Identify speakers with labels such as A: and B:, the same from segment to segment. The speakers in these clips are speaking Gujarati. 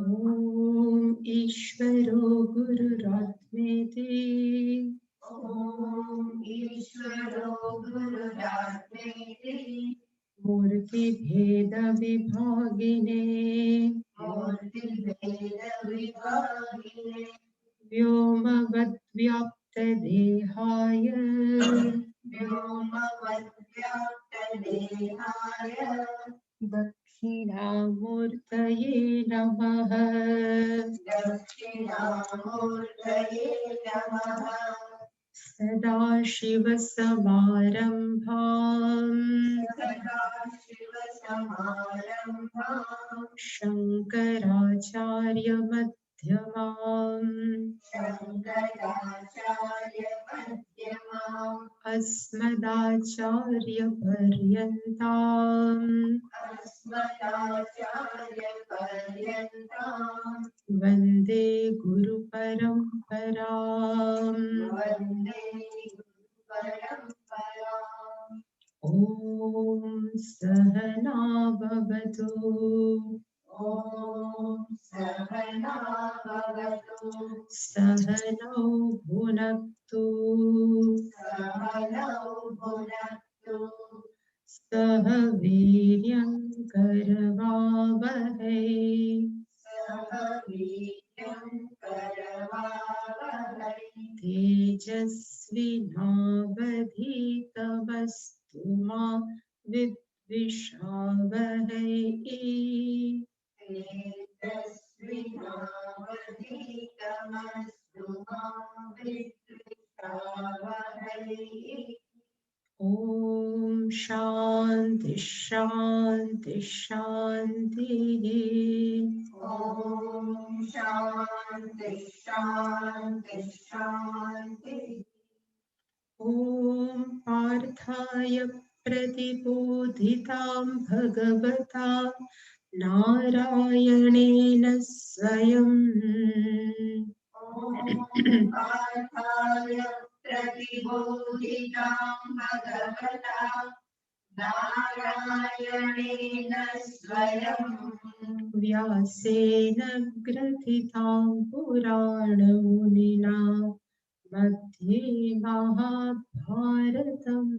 A: ॐ ईश्वरो गुरुरात्मेति मूर्तिभेदविभागिने व्योमवद्व्याप्तदेहाय दक्षिणामूर्तये नमः। सदाशिवसमारम्भाम् शङ्कराचार्यमध्यमाम् अस्मदाचार्यपर्यन्ताम् वन्दे गुरुपरम्पराम्। ॐ सहना भवतु सहनौ भुनक्तु सह वीर्यं करवावहै तेजस्विनावधीतमस्तु मा विद्विषावहै। ॐ शान्ति शान्ति शान्तिः। ॐ पार्थाय प्रतिबोधितां भगवता नारायणेन स्वयं व्यासेन ग्रथितां पुराणमुनिना मध्ये महाभारतम्।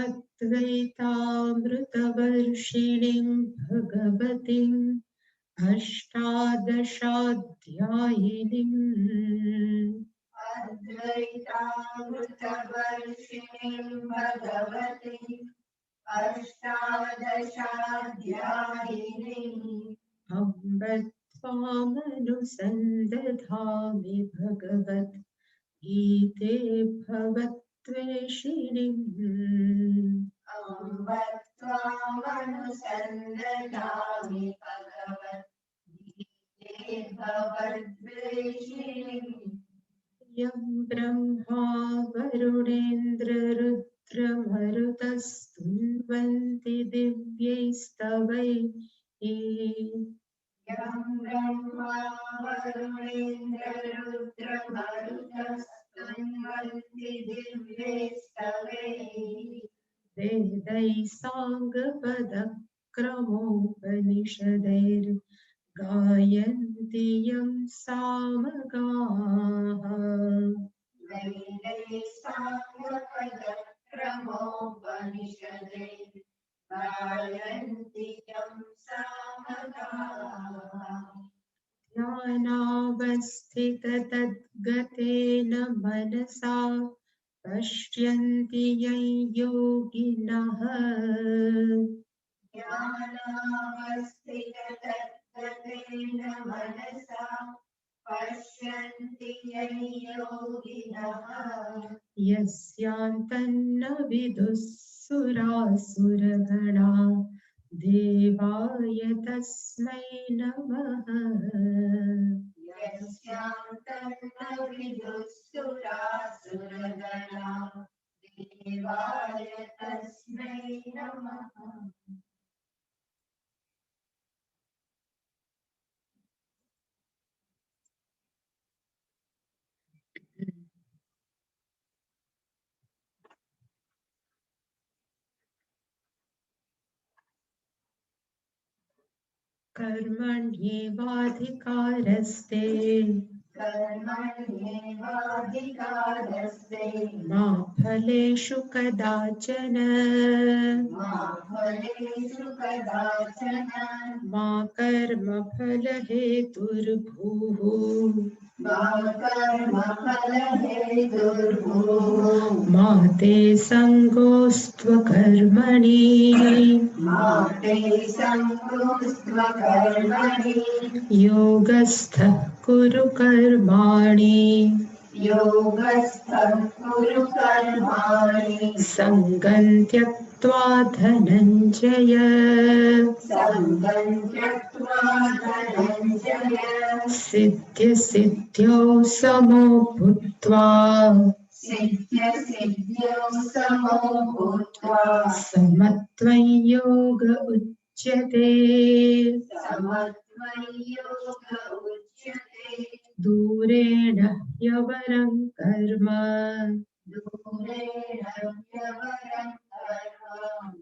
A: अद्वैतामृतवर्षिणीं भगवतीम् अष्टादशाध्यायिनीम् अम्ब त्वामनुसन्दधामि भगवत् गीते भवत्वेषिणीम्। यं ब्रह्मा वरुणेन्द्ररुद्रमरुतस्तुन्वन्ति दिव्यैस्तवैः वेदैः साङ्गपदक्रमोपनिषदैर्गायन्ति यं सामगाः। ध्यानावस्थिततद्गतेन मनसा पश्यन्ति यं योगिनः यस्यान्तन्न विदुः सुरासुरगणा देवाय तस्मै नमः। कर्मण्येवाधिकारस्ते
B: कर्मण्येवाधिकारस्ते
A: मा फलेषु कदाचन
B: मा फलेषु कदाचन
A: मा कर्मफलहेतुर्भूः
B: मा कर्मफलहेतुर्भूः
A: मा ते सङ्गोऽस्त्वकर्मणि
B: मा ते सङ्गोऽस्त्वकर्मणि
A: योगस्थः कुरु कर्माणि
B: योगस्थं कुरु कर्माणि
A: सङ्गं त्यक्त्वा धनञ्जय
B: सङ्गं त्यक्त्वा धनञ्जय
A: सिद्ध्यसिद्ध्यौ समो भूत्वा
B: सिद्ध्यसिद्ध्यौ समो भूत्वा
A: समत्वं योग उच्यते
B: समत्वयोग उच्यते
A: दूरेण ह्यवरं कर्म
B: दूरेण ह्यवरं कर्म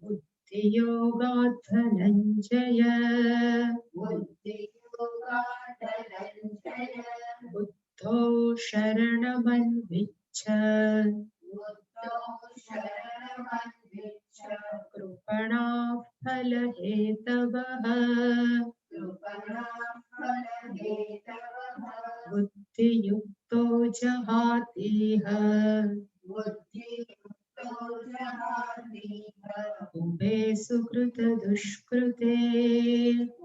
A: बुद्धियोगात् धनञ्जय
B: बुद्धियोगात् धनञ्जय
A: बुद्धौ शरणमन्विच्छ
B: बुद्धौ शरणमन्विच्छ
A: कृपणाः फलहेतवः
B: कृपणाः फलहेतवः
A: बुद्धियुक्तो जहातीह
B: बुद्धियुक्तो जहातीह
A: उभे सुकृतदुष्कृते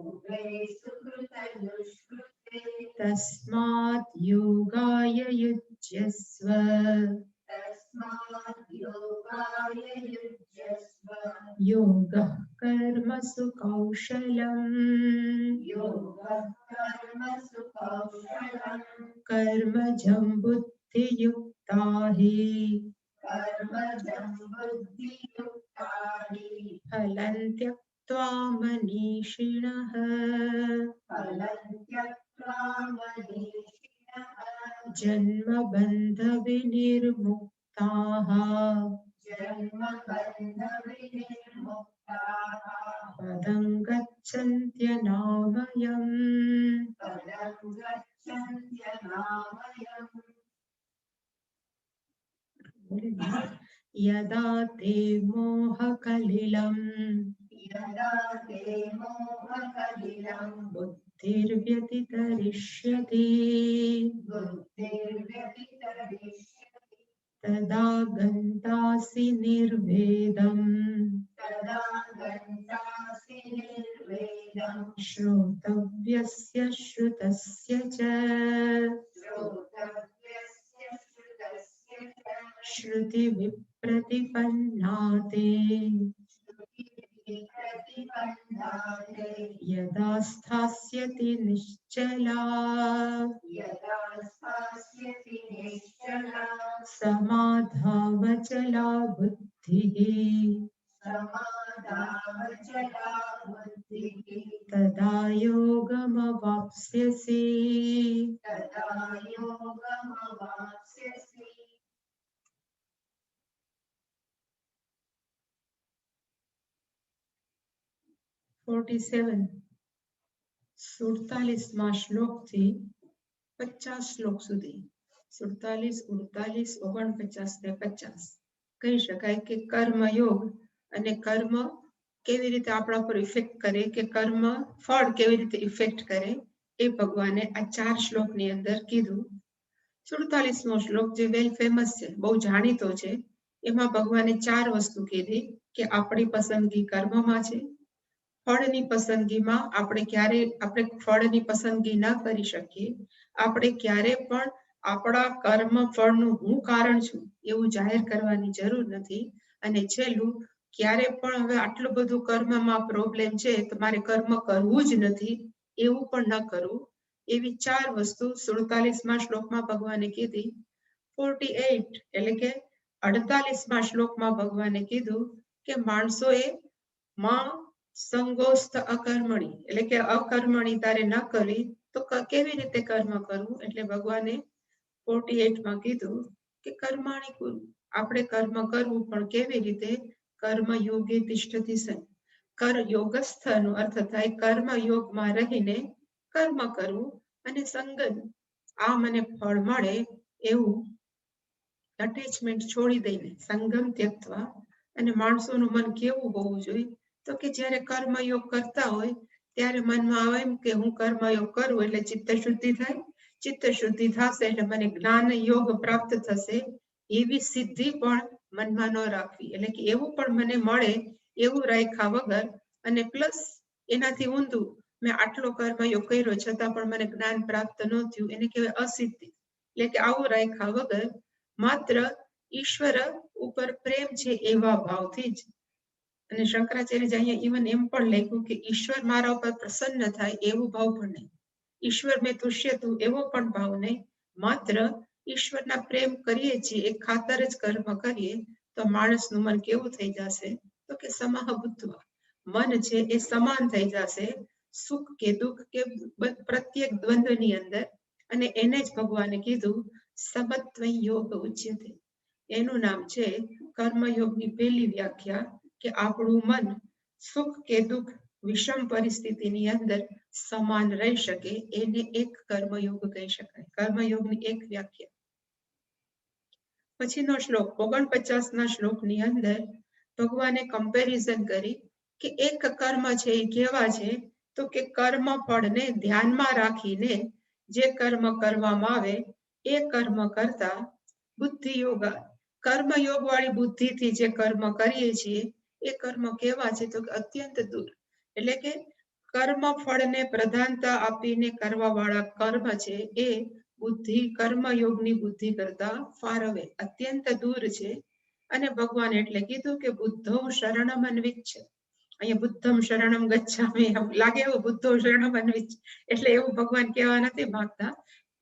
B: उभे सुकृतदुष्कृते
A: तस्मात् योगाय युज्यस्व
B: तस्मात् योगाय युज्यस्व
A: योगः कर्मसु कौशलम्
B: योगः कर्मसु कौशलम्
A: कर्मजं बुद्धियुक्ता हि
B: कर्मजं बुद्धियुक्तानि
A: फलं त्यक्त्वा मनीषिणः
B: फलं त्यक्त्वा मनीषिणः
A: जन्मबन्धविनिर्मुक्ताः
B: जन्मबन्धविनिर्मुक्ताः
A: पदं गच्छन्त्यनामयम्
B: पदं गच्छन्त्यनामयम्
A: यदा ते मोहकलिलम्
B: यदा ते मोहकलिलं
A: बुद्धिर्व्यतितरिष्यति
B: बुद्धिर्व्यतितरिष्यति
A: तदा गन्तासि निर्वेदम्
B: तदा गन्तासि निर्वेदम्
A: श्रोतव्यस्य श्रुतस्य च
B: श्रोतव्यस्य श्रुतस्य च
A: श्रुतिविप्रतिपन्ना ते
B: श्रुतिः प्रतिपन्नाते
A: यदा स्थास्यति निश्चला
B: यदा स्थास्यति निश्चला
A: समाधावचला बुद्धिः
B: समाधावचला बुद्धिः
A: तदा योगमवाप्स्यसि
B: तदा योगमवाप्स्यसि
A: 47 47માં શ્લોકથી 50 શ્લોક સુધી 47, 48, 49 ને 50 કહી શકાય કે કર્મયોગ અને કર્મ કેવી રીતે આપણા પર ઇફેક્ટ કરે કે કર્મ ફળ કેવી રીતે ઇફેક્ટ કરે એ ભગવાને આ 4 શ્લોકની અંદર કીધું 47મો શ્લોક જે વેલ ફેમસ છે બહુ જાણીતો છે એમાં ભગવાને 4 વસ્તુ કીધી કે આપણી પસંદગી કર્મમાં છે ફળની પસંદગીમાં આપણે ક્યારે આપણે ફળની પસંદગી ન કરી શકીએ આપણે ક્યારે પણ આપણા કર્મ ફળનું હું કારણ છું એવું જાહેર કરવાની જરૂર નથી અને છેલ્લું ક્યારે પણ હવે આટલું બધું કર્મમાં પ્રોબ્લેમ છે તો મારે કર્મ કરવું જ નથી એવું પણ ન કરવું એવી 4 વસ્તુ 47મા શ્લોકમાં ભગવાને કીધી 48 એટલે કે 48મા શ્લોકમાં ભગવાને કીધું કે માણસોએ માં સંગોસ્થ અકર્મણી એટલે કે અકર્મણી તારે ન કરવી તો કેવી રીતે કર્મ કરવું એટલે ભગવાને 48માં કીધું કે કર્માણી કુરુ આપણે કર્મ કરવું પણ કેવી રીતે કર્મ યોગે તિષ્ઠતિ સન કર યોગસ્થનો અર્થ થાય કર્મ યોગમાં રહીને કર્મ કરવું અને સંગમ આ મને ફળ મળે એવું અટેચમેન્ટ છોડી દઈને સંગમ ત્યક્તવા અને માણસોનું મન કેવું હોવું જોઈએ તો કે જ્યારે કર્મયોગ કરતા હોય ત્યારે મનમાં આવે એમ કે હું કર્મયોગ કરું એટલે ચિત્ત શુદ્ધિ થાય, ચિત્ત શુદ્ધિ થશે એટલે મને જ્ઞાન યોગ પ્રાપ્ત થશે એવી સિદ્ધિ પણ મનમાં ન રાખવી, એટલે કે એવું પણ મને મળે એવું રાખ્યા વગર અને પ્લસ એનાથી ઊંધું મેં આટલો કર્મયોગ કર્યો છતાં પણ મને જ્ઞાન પ્રાપ્ત ન થયું એને કહેવાય અસિદ્ધિ, એટલે કે આવું રાખ્યા વગર માત્ર ઈશ્વર ઉપર પ્રેમ છે એવા ભાવથી જ, અને શંકરાચાર્ય અહીંયા ઇવન એમ પણ લખ્યું કે ઈશ્વર મારા ઉપર પ્રસન્ન થાય એવું ભાવ પણ નહીં, ઈશ્વર મેં તુષ્યતું એવો પણ ભાવ નહીં, માત્ર ઈશ્વરના પ્રેમ કરીએ છીએ એ ખાતર જ કર્મ કરીએ તો માણસનું મન કેવું થઈ જશે તો કે સમહ બુદ્ધવા મન છે એ સમાન થઈ જશે સુખ કે દુઃખ કે પ્રત્યેક દ્વંદ્વની અંદર, અને એને જ ભગવાને કીધું સમત્વ યોગ ઉચ્યતે, એનું નામ છે કર્મયોગની પહેલી વ્યાખ્યા કે આપણું મન સુખ કે દુઃખ વિષમ પરિસ્થિતિની અંદર સમાન રહી શકે એને એક કર્મયોગ કહી શકાય, કર્મયોગની એક વ્યાખ્યા. પછીનો શ્લોક 49ના શ્લોકની અંદર ભગવાને કમ્પેરિઝન કરી કે એક કર્મ છે એ કેવા છે તો કે કર્મ ફળને ધ્યાનમાં રાખીને જે કર્મ કરવામાં આવે એ કર્મ કરતા બુદ્ધિ યોગ કર્મયોગ વાળી બુદ્ધિથી જે કર્મ કરીએ છીએ એ કર્મ કેવા છે તો કે અત્યંત દૂર, એટલે કે કર્મ ફળને પ્રધાનતા આપીને કરવા વાળા કર્મ છે એ બુદ્ધિ કર્મયોગની બુદ્ધિ કરતા ફાર અવે અત્યંત દૂર છે, અને ભગવાન એટલે કીધું કે બુદ્ધો શરણમ અન્વિચ્છ, અહીંયા બુદ્ધમ શરણમ ગચ્છામિ લાગે એવું બુદ્ધો શરણમ અન્વિચ્છ એટલે એવું ભગવાન કહેવા નથી માંગતા,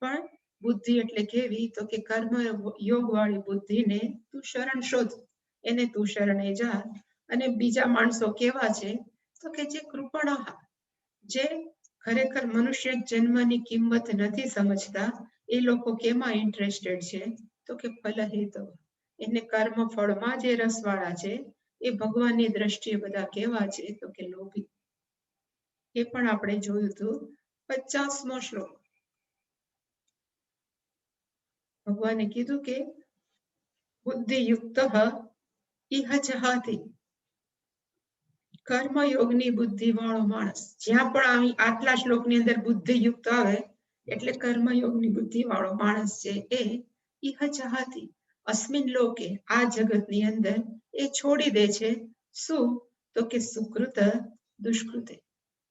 A: પણ બુદ્ધિ એટલે કેવી તો કે કર્મ યોગ વાળી બુદ્ધિને તું શરણ શોધ, એને તું શરણે જા, અને બીજા માણસો કેવા છે તો કે જે કૃપણ જે ખરેખર મનુષ્ય જન્મની કિંમત નથી સમજતા એ લોકો કેમાં ઇન્ટરેસ્ટેડ છે તો કે ફલહેતુ, એને કર્મ ફળમાં જે રસવાળા છે એ ભગવાનની દ્રષ્ટિએ બધા કેવા છે તો કે લોભી, એ પણ આપણે જોયું હતું. 50મો શ્લોક ભગવાને કીધું કે બુદ્ધિયુક્ત ઇહ જહાતિ, કર્મયોગની બુદ્ધિ વાળો માણસ જ્યાં પણ આવી આટલા શ્લોકની અંદર બુદ્ધિયુક્ત આવે એટલે કર્મયોગની બુદ્ધિ વાળો માણસ છે એ ઇહ જહાતિ અસ્મિન લોકે આ જગતની અંદર એ છોડી દે છે શું તો કે સુકૃત દુષ્કૃતે,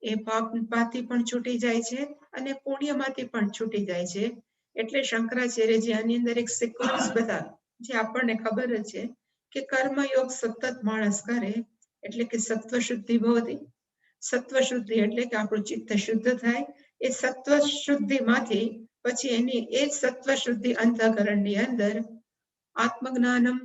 A: એ પાપમાંથી પણ છૂટી જાય છે અને પુણ્યમાંથી પણ છૂટી જાય છે, એટલે શંકરાચાર્યજી આની અંદર એક સિક્વન્સ બતાવે જે આપણને ખબર જ છે કે કર્મયોગ સતત માણસ કરે એટલે કે સત્વ શુદ્ધિ ભવતી, સત્વ શુદ્ધિ એટલે કે આપણું ચિત્ત શુદ્ધ થાય, એ સત્વ શુદ્ધિમાંથી પછી એની એ જ સત્વ શુદ્ધિ અંતઃકરણની અંદર આત્મજ્ઞાનમ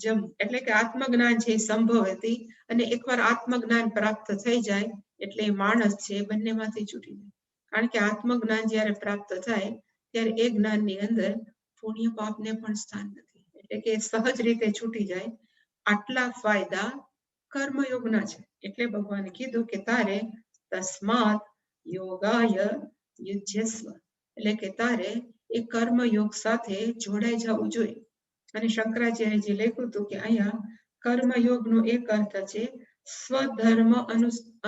A: જમ એટલે કે આત્મજ્ઞાન છે એ સંભવતી, અને એકવાર આત્મજ્ઞાન પ્રાપ્ત થઈ જાય એટલે એ માણસ છે એ બંનેમાંથી છૂટી જાય, કારણ કે આત્મજ્ઞાન જ્યારે પ્રાપ્ત થાય ત્યારે એ જ્ઞાનની અંદર પુણ્ય પાપને પણ સ્થાન નથી, એટલે કે સહજ રીતે છૂટી જાય. આટલા ફાયદા કર્મયોગના છે, એટલે ભગવાને કીધું કે તારે તસ્માત યોગાય યુજ્યસ્વ, એટલે કે તારે એ કર્મયોગ સાથે જોડાઈ જવું જોઈએ, અને શંકરાચાર્યજી લખ્યું હતું કે અહીંયા કર્મયોગનો એક અર્થ છે સ્વધર્મ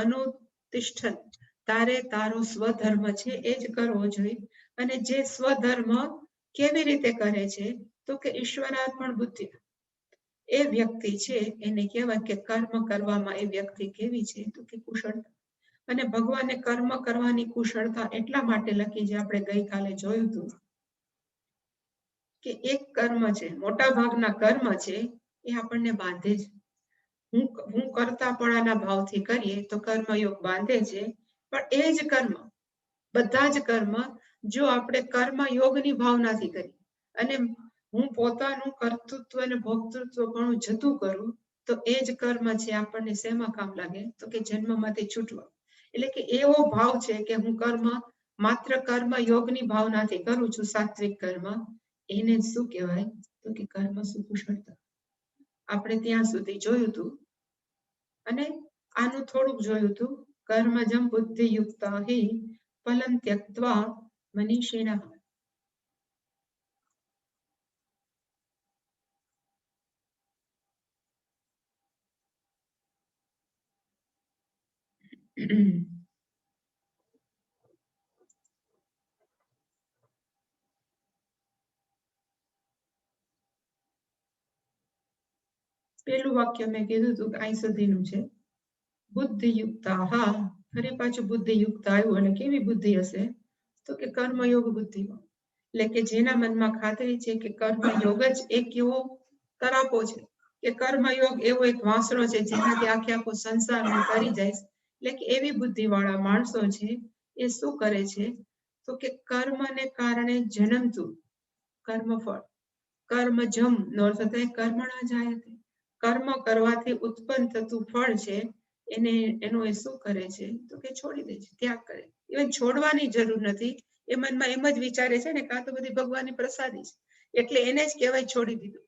A: અનુતિષ્ઠન, તારે તારો સ્વધર્મ છે એ જ કરવો જોઈએ, અને જે સ્વધર્મ કેવી રીતે કરે છે તો કે ઈશ્વરાર્પણ બુદ્ધિ, એ વ્યક્તિ છે એને કહેવાય કે કર્મ કરવામાં એ વ્યક્તિ કેવી છે તો કે કુશળતા, અને ભગવાને કર્મ કરવાની કુશળતા એટલા માટે લખી જે આપણે ગઈકાલે જોયું હતું કે એક કર્મ છે મોટા ભાગના કર્મ છે એ આપણને બાંધે છે, હું કરતાપણાના ભાવથી કરીએ તો કર્મયોગ બાંધે છે, પણ એ જ કર્મ બધા જ કર્મ જો આપણે કર્મયોગની ભાવનાથી કરીએ અને હું પોતાનું કર્તૃત્વ અને ભોક્તૃત્વ પણ જતું કરું તો એ જ કર્મ છે આપણને શેમાં કામ લાગે તો કે જન્મમાંથી છૂટવા, એટલે કે એવો ભાવ છે કે હું કર્મ માત્ર કર્મયોગની ભાવનાથી કરું છું સાત્વિક કર્મ, એને શું કહેવાય તો કે કર્મ સુકુશળતા, આપણે ત્યાં સુધી જોયું હતું. અને આનું થોડુંક જોયું હતું. કર્મજમ બુદ્ધિયુક્તા હિ ફલં ત્યક્ત્વા મનીષિણઃ. પેલું વાક્ય મેં કીધું હતું કે અહીં સુધીનું છે. બુદ્ધિયુક્તા, હા ફરી પાછું બુદ્ધિયુક્ત આવ્યું. અને કેવી બુદ્ધિ હશે? તો કે કર્મયોગ બુદ્ધિ. એટલે કે જેના મનમાં ખાતરી છે કે કર્મયોગ જ એક એવો તરાપો છે કે કર્મયોગ એવો એક વાંસળો છે જેનાથી આખે આખો સંસાર તરી જાય. એટલે કે એવી બુદ્ધિવાળા માણસો છે એ શું કરે છે? તો કે કર્મને કારણે જન્મતું કર્મફળ, કર્મજમ નો અર્થ થાય કર્મણા જાયતે. કર્મ કરવાથી ઉત્પન્ન થતું ફળ છે એને એનું એ શું કરે છે? તો કે છોડી દે છે, ત્યાગ કરે. ઇવન છોડવાની જરૂર નથી. એ મનમાં એમ જ વિચારે છે ને કાં તો બધી ભગવાનની પ્રસાદી છે એટલે એને જ કહેવાય છોડી દીધું.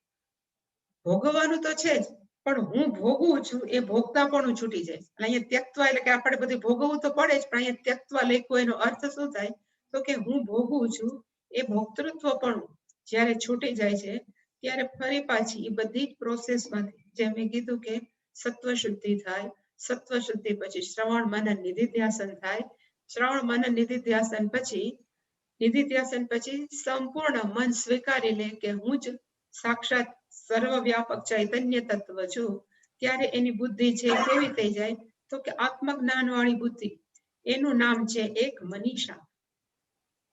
A: ભોગવવાનું તો છે જ, પણ હું ભોગવું છું એ ભોગતા પણ છૂટી જાય. અહીંયા ત્યક્તવા એટલે કે આપણે બધું ભોગવવું તો પડે જ, પણ અહીંયા ત્યક્તવા લખ્યું એનો અર્થ શું થાય? તો કે હું ભોગવું છું એ ભોક્તૃત્વ પણ જ્યારે છૂટી જાય છે ત્યારે ફરી પાછી એ બધી જ પ્રોસેસમાંથી, જેમ મેં કીધું કે સત્વ શુદ્ધિ થાય, સત્વ શુદ્ધિ પછી શ્રવણ મનન નિધિધ્યાસન થાય, શ્રવણ મનન નિધિધ્યાસન પછી સંપૂર્ણ મન સ્વીકારી લે કે હું જ સાક્ષાત સર્વવ્યાપક ચૈતન્ય તત્વ છું. ત્યારે એની બુદ્ધિ છે કેવી થઈ જાય? તો કે આત્મજ્ઞાન વાળી બુદ્ધિ. એનું નામ છે એક મનીષા.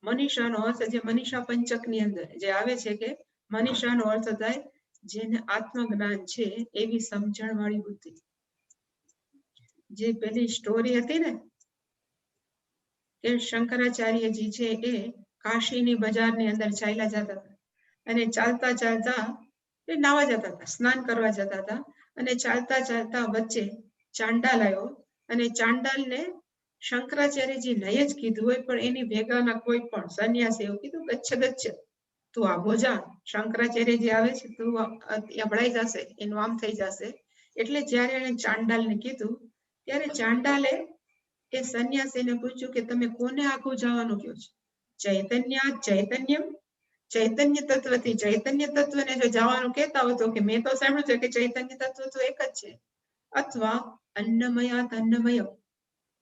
A: મનીષાનો અર્થ જે મનીષા પંચકની અંદર જે આવે છે કે મનીષાનો અર્થ થાય જેને આત્મજ્ઞાન છે એવી સમજણ વાળી બુદ્ધિ. જે પેલી સ્ટોરી હતી ને કે શંકરાચાર્યજી છે એ કાશીની બજારની અંદર ચાલ્યા જતા હતા અને ચાલતા ચાલતા એ નાવા જતા હતા, સ્નાન કરવા જતા હતા અને ચાલતા ચાલતા વચ્ચે ચાંડાલ આવ્યો અને ચાંડાલને શંકરાચાર્યજી નહીં જ કીધું હોય પણ એની ભેગાના કોઈ પણ સંન્યાસી એવું કીધું, ગચ્છ ગચ્છ તું આઘો જા, શંકરાચાર્યજી આવે છે, તું અભળાઈ જશે, એનું આમ થઈ જશે. એટલે જ્યારે એને ચાંડાલને કીધું ત્યારે ચાંડાલે એ સંન્યાસીને પૂછ્યું કે તમે કોને આઘું જવાનું કહો છો? ચૈતન્યમ, ચૈતન્ય તત્વથી ચૈતન્ય તત્વને જો જવાનું કહેતા હોય તો કે મેં તો સાંભળ્યું છે કે ચૈતન્ય તત્વ તો એક જ છે, અથવા અન્નમયાત અન્નમય.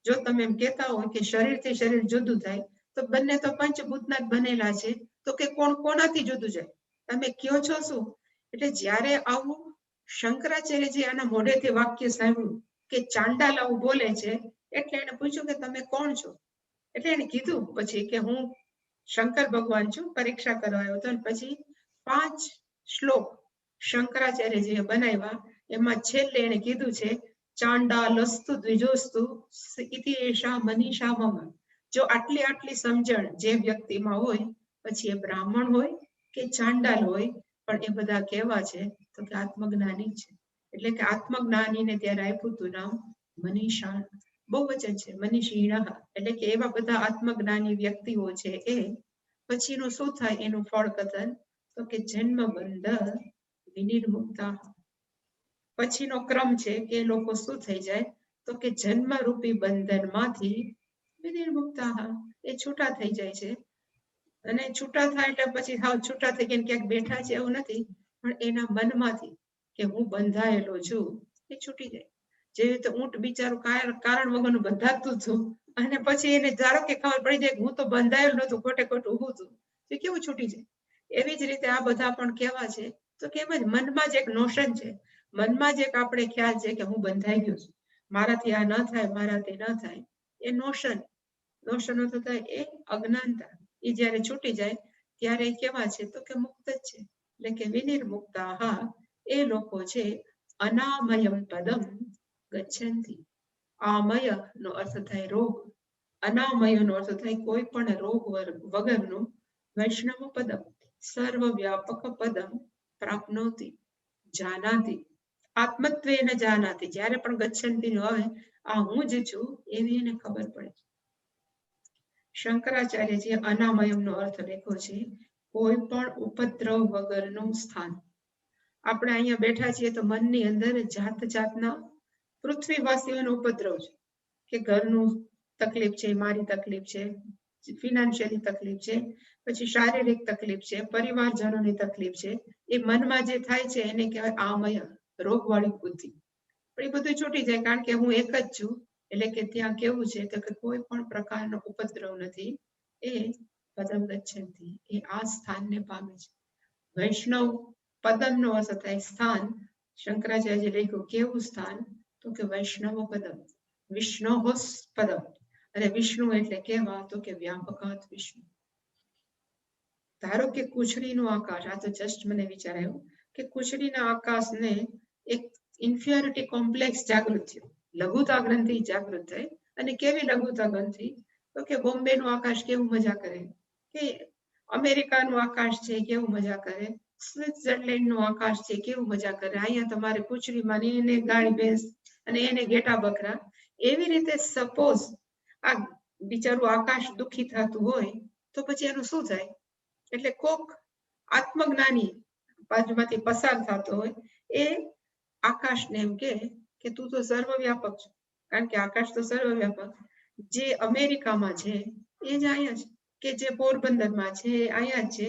A: જો તમે એમ કહેતા હોય કે શરીરથી શરીર જુદું થાય તો બંને તો પંચભૂતના જ બનેલા છે, તો કે કોણ કોનાથી જુદું જાય? તમે કયો છો શું? એટલે જ્યારે આવું શંકરાચાર્યજી આના મોઢેથી વાક્ય સાંભળ્યું કે ચાંડાલ આવું બોલે છે એટલે એને પૂછ્યું કે તમે કોણ છો? એટલે એને કીધું પછી કે હું શંકર ભગવાન છું, પરીક્ષા કરવા આવ્યો હતો. અને પછી 5 શ્લોક શંકરાચાર્યજીએ બનાવ્યા. એમાં છેલ્લે એને કીધું છે ચાંડાલસ્તુ દ્વિજોસ્તુ ઇતિ એષા મનીષા મમ. જો આટલી આટલી સમજણ જે વ્યક્તિમાં હોય, પછી એ બ્રાહ્મણ હોય કે ચાંડાલ હોય, પણ એ બધા કેવા છે? તો કે આત્મજ્ઞાની છે. એટલે કે આત્મજ્ઞાનીને ત્યારે આપ્યું હતું નામ મનીષા. બહુવચન છે મનીષીણ. એટલે કે એવા બધા આત્મજ્ઞાની વ્યક્તિઓ છે એ પછીનું શું થાય એનું ફળ કથન? તો કે જન્મ બંધ વિનિર્મુક્તા. પછીનો ક્રમ છે કે લોકો શું થઈ જાય? તો કે જન્મરૂપી બંધનમાંથી વિનિર્મુક્તા, એ છૂટા થઈ જાય છે. અને છૂટા થાય એટલે પછી હાવ છૂટા થઈ ગયા ક્યાંક બેઠા છે એવું નથી, પણ એના મનમાંથી કે હું બંધાયેલો છું એ છૂટી જાય. જેવી રીતે ઊંટ બિચારું કારણ વગરનું બંધાતું હતું અને પછી એને ધારો કે ખબર પડી જાય હું તો બંધાયેલું નતું, ખોટે ખોટું ઊભું હતું, એ કેવું છૂટી જાય. એવી જ રીતે આ બધા પણ કેવા છે? તો કે એમ જ મનમાં જ એક નોશન છે, મનમાં જ એક આપણે ખ્યાલ છે કે હું બંધાઈ ગયો છું, મારાથી આ ન થાય, મારાથી ન થાય. એ નોશનો થતા એ અજ્ઞાનતા. એ જ્યારે છૂટી જાય ત્યારે કેવા છે? તો કે મુક્ત જ છે. એટલે કે વિનિર્મુક્તા, હા એ લોકો છે અનામયમ પદમ ગચ્છન્તિ. આમય નો અર્થ થાય રોગ, અનામય નો અર્થ થાય કોઈ પણ રોગ વગરનું વૈષ્ણવ પદમ, સર્વવ્યાપક પદમ પ્રાપ્નોતિ, જાનાતિ. આત્મત્વેન જાનાતિ. જ્યારે પણ ગચ્છન્તિ નો આવે આ હું જ છું એવી એને ખબર પડે. શંકરાચાર્યજીએ અનામયમનો અર્થ લખ્યો છે કોઈ પણ ઉપદ્રવ વગરનું સ્થાન. આપણે અહીંયા બેઠા છીએ તો મનની અંદર જાત જાતના પૃથ્વીવાસીઓનો ઉપદ્રવ છે કે ઘરનું તકલીફ છે, મારી તકલીફ છે, ફિનાન્શિયલી તકલીફ છે, પછી શારીરિક તકલીફ છે, પરિવારજનોની તકલીફ છે, એ મનમાં જે થાય છે એને કહેવાય આમય, રોગવાળી બુદ્ધિ. પણ એ બધું છૂટી જાય કારણ કે હું એક જ છું. એટલે કે ત્યાં કેવું છે તો કે કોઈ પણ પ્રકારનો ઉપદ્રવ નથી. એ પદમ ગચ્છન્તિ, એ આ સ્થાનને પામે છે. વૈષ્ણવ પદમનો અર્થ થાય સ્થાન. શંકરાચાર્ય લખ્યું કેવું સ્થાન તો કે વૈષ્ણવ પદમ, વિષ્ણુ પદમ. અને વિષ્ણુ એટલે કેવા તો કે વ્યાપકાત વિષ્ણુ. ધારો કે કુચડીનું આકાશ, આ તો જસ્ટ મને વિચાર આવ્યો કે કુચડીના આકાશને એક ઇન્ફિયોરિટી કોમ્પ્લેક્સ જાગૃત થયું, લઘુતા ગ્રંથિ જાગૃત થઈ. અને કેવી લઘુતા ગ્રંથિ તો કે બોમ્બેનું આકાશ કેવું મજા કરે, કે અમેરિકાનું આકાશ છે કેવું મજા કરે, સ્વિટ્ઝરલેન્ડનું આકાશ છે કેવું મજા કરે. અહીંયા તમારે કુચડીમાં એને ગાય ભેંસ અને એને ઘેટા બકરા. એવી રીતે સપોઝ આ બિચારું આકાશ દુઃખી થતું હોય તો પછી એનું શું થાય? એટલે કોક આત્મજ્ઞાની બાજુમાંથી પસાર થતો હોય એ આકાશને એમ કે તું તો સર્વવ્યાપક છે. કારણ કે આકાશ તો સર્વવ્યાપક. જે અમેરિકામાં છે એ જ અહીંયા છે, કે જે પોરબંદરમાં છે એ અહીંયા છે,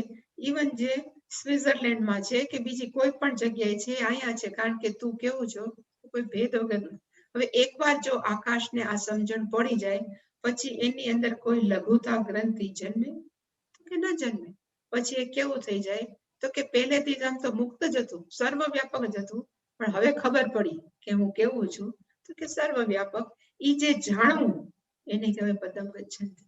A: ઇવન જે સ્વિટ્ઝરલેન્ડમાં છે કે બીજી કોઈ પણ જગ્યાએ છે અહીંયા છે. કારણ કે તું કેવું છો, કોઈ ભેદ વગરનું. હવે એકવાર જો આકાશને આ સમજણ પડી જાય પછી એની અંદર કોઈ લઘુતા ગ્રંથિ જન્મે કે ન જન્મે. પછી એ કેવું થઈ જાય તો કે પહેલેથી જ આમ તો મુક્ત જ હતું, સર્વવ્યાપક જ હતું, પણ હવે ખબર પડી કે હું કેવું છું તો કે સર્વવ્યાપક. ઈ જે જાણવું એને કહેવાય પદમ ગચ્છન્તિ.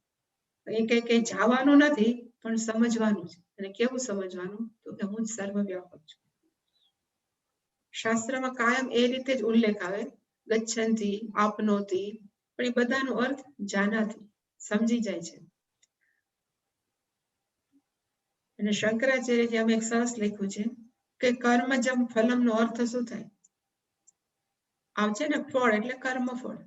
A: એ કઈ જવાનું નથી પણ સમજવાનું છે. અને કેવું સમજવાનું તો કે હું જ સર્વવ્યાપક છું. શાસ્ત્રમાં કાયમ એ રીતે જ ઉલ્લેખ આવે ગચ્છન્તિ, આપનોતિ, પણ એ બધાનો અર્થ જાનાથી સમજી જાય છે. અને શંકરાચાર્યજી અમે એક સરસ લખ્યું છે કે કર્મજમ ફલમનો અર્થ શું થાય? આમ છે ને ફળ એટલે કર્મફળ,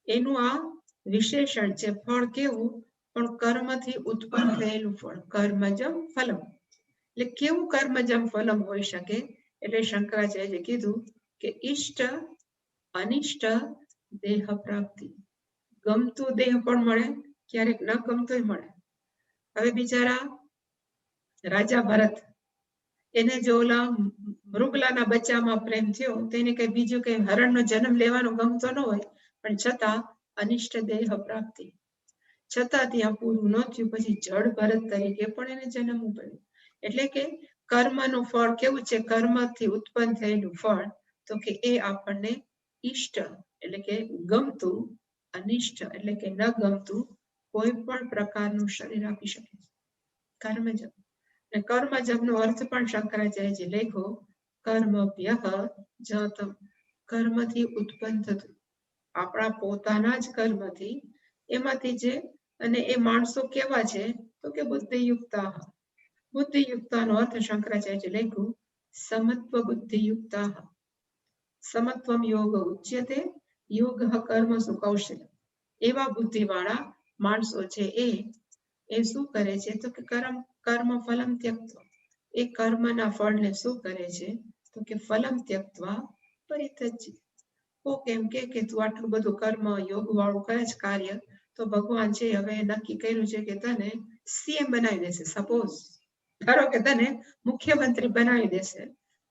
A: એનું આ વિશેષણ છે. ફળ કેવું? પણ કર્મથી ઉત્પન્ન થયેલું ફળ. કર્મજમ ફલમ એટલે કેવું કર્મજમ ફલમ હોઈ શકે? એટલે શંકરાચાર્યએ કીધું કે ઈષ્ટ અનિષ્ટ દેહ પ્રાપ્તિ. ગમતું દેહ પણ મળે, ક્યારેક ન ગમતું મળે. હવે બિચારા રાજા ભરત, એને જો ઓલા મૃગલાના બચ્ચામાં પ્રેમ થયો તો એને કઈ બીજું કઈ હરણનો જન્મ લેવાનો ગમતો ન હોય, પણ છતાં અનિષ્ટ દેહ પ્રાપ્તિ, છતાં ત્યાં પૂરું ન થયું. પછી જળ ભરત તરીકે પણ એને જન્મવું પડ્યું. એટલે કે કર્મનું ફળ કેવું છે? કર્મથી ઉત્પન્ન થયેલું ફળ તો કે એ આપણને ઈષ્ટ એટલે કે ગમતું, અનિષ્ટ એટલે કે ન ગમતું કોઈ પણ પ્રકારનું શરીર આપી શકે છે. કર્મજમ. અને કર્મજમનો અર્થ પણ શંકરાચાર્યજી લખ્યો કર્મભ્યઃ જાતમ, કર્મથી ઉત્પન્ન થતું, આપણા પોતાના જ કર્મથી, એમાંથી જે. અને એ માણસો કેવા છે તો કે બુદ્ધિયુક્તા. બુદ્ધિયુક્તાનો અર્થ શંકરાચાર્યજી લખ્યું સમત્વ બુદ્ધિયુક્તા. સમત્વમ યોગ ઉચ્યતે, યોગ કર્મસુ કૌશલ્ય. એવા બુદ્ધિવાળા માણસો છે એ શું કરે છે તો કે કર્મ ફલમ ત્યક્ત્વા. એ કર્મના ફળને શું કરે છે તો કે ફલમ ત્યક્ત્વા પરિત્યજ્ય. કોક એમ કે તું આટલું બધું કર્મ યોગ વાળું કરે છે કાર્ય, તો ભગવાન છે હવે નક્કી કર્યું છે કે તને સીએમ બનાવી દેશે. સપોઝ ધારો કે તને મુખ્યમંત્રી બનાવી દેશે,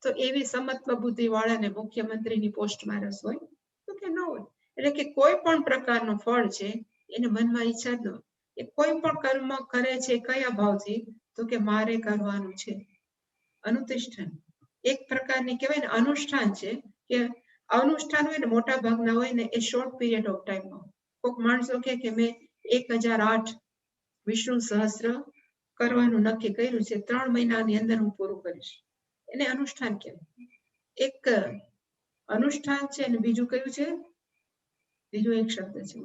A: તો એવી સમત્વ બુદ્ધિ વાળાને મુખ્યમંત્રીની પોસ્ટમાં રસ હોય તો કે ન હોય. એટલે કે કોઈ પણ પ્રકારનું ફળ છે એને મનમાં ઈચ્છા જ ન હોય. એ કોઈ પણ કર્મ કરે છે કયા ભાવથી તો કે મારે કરવાનું છે. અનુતિષ્ઠાન એક પ્રકારની કહેવાય ને અનુષ્ઠાન છે, કે અનુષ્ઠાન હોય ને મોટા ભાગના હોય ને એ શોર્ટ પીરિયડ ઓફ ટાઈમમાં. કોઈક માણસો કે મેં 1008 વિષ્ણુ સહસ્ત્ર કરવાનું નક્કી કર્યું છે, 3 મહિનાની અંદર હું પૂરું કરીશ, એને અનુષ્ઠાન કહેવાય. એક અનુષ્ઠાન છે અને બીજું કયું છે? બીજું એક શબ્દ છે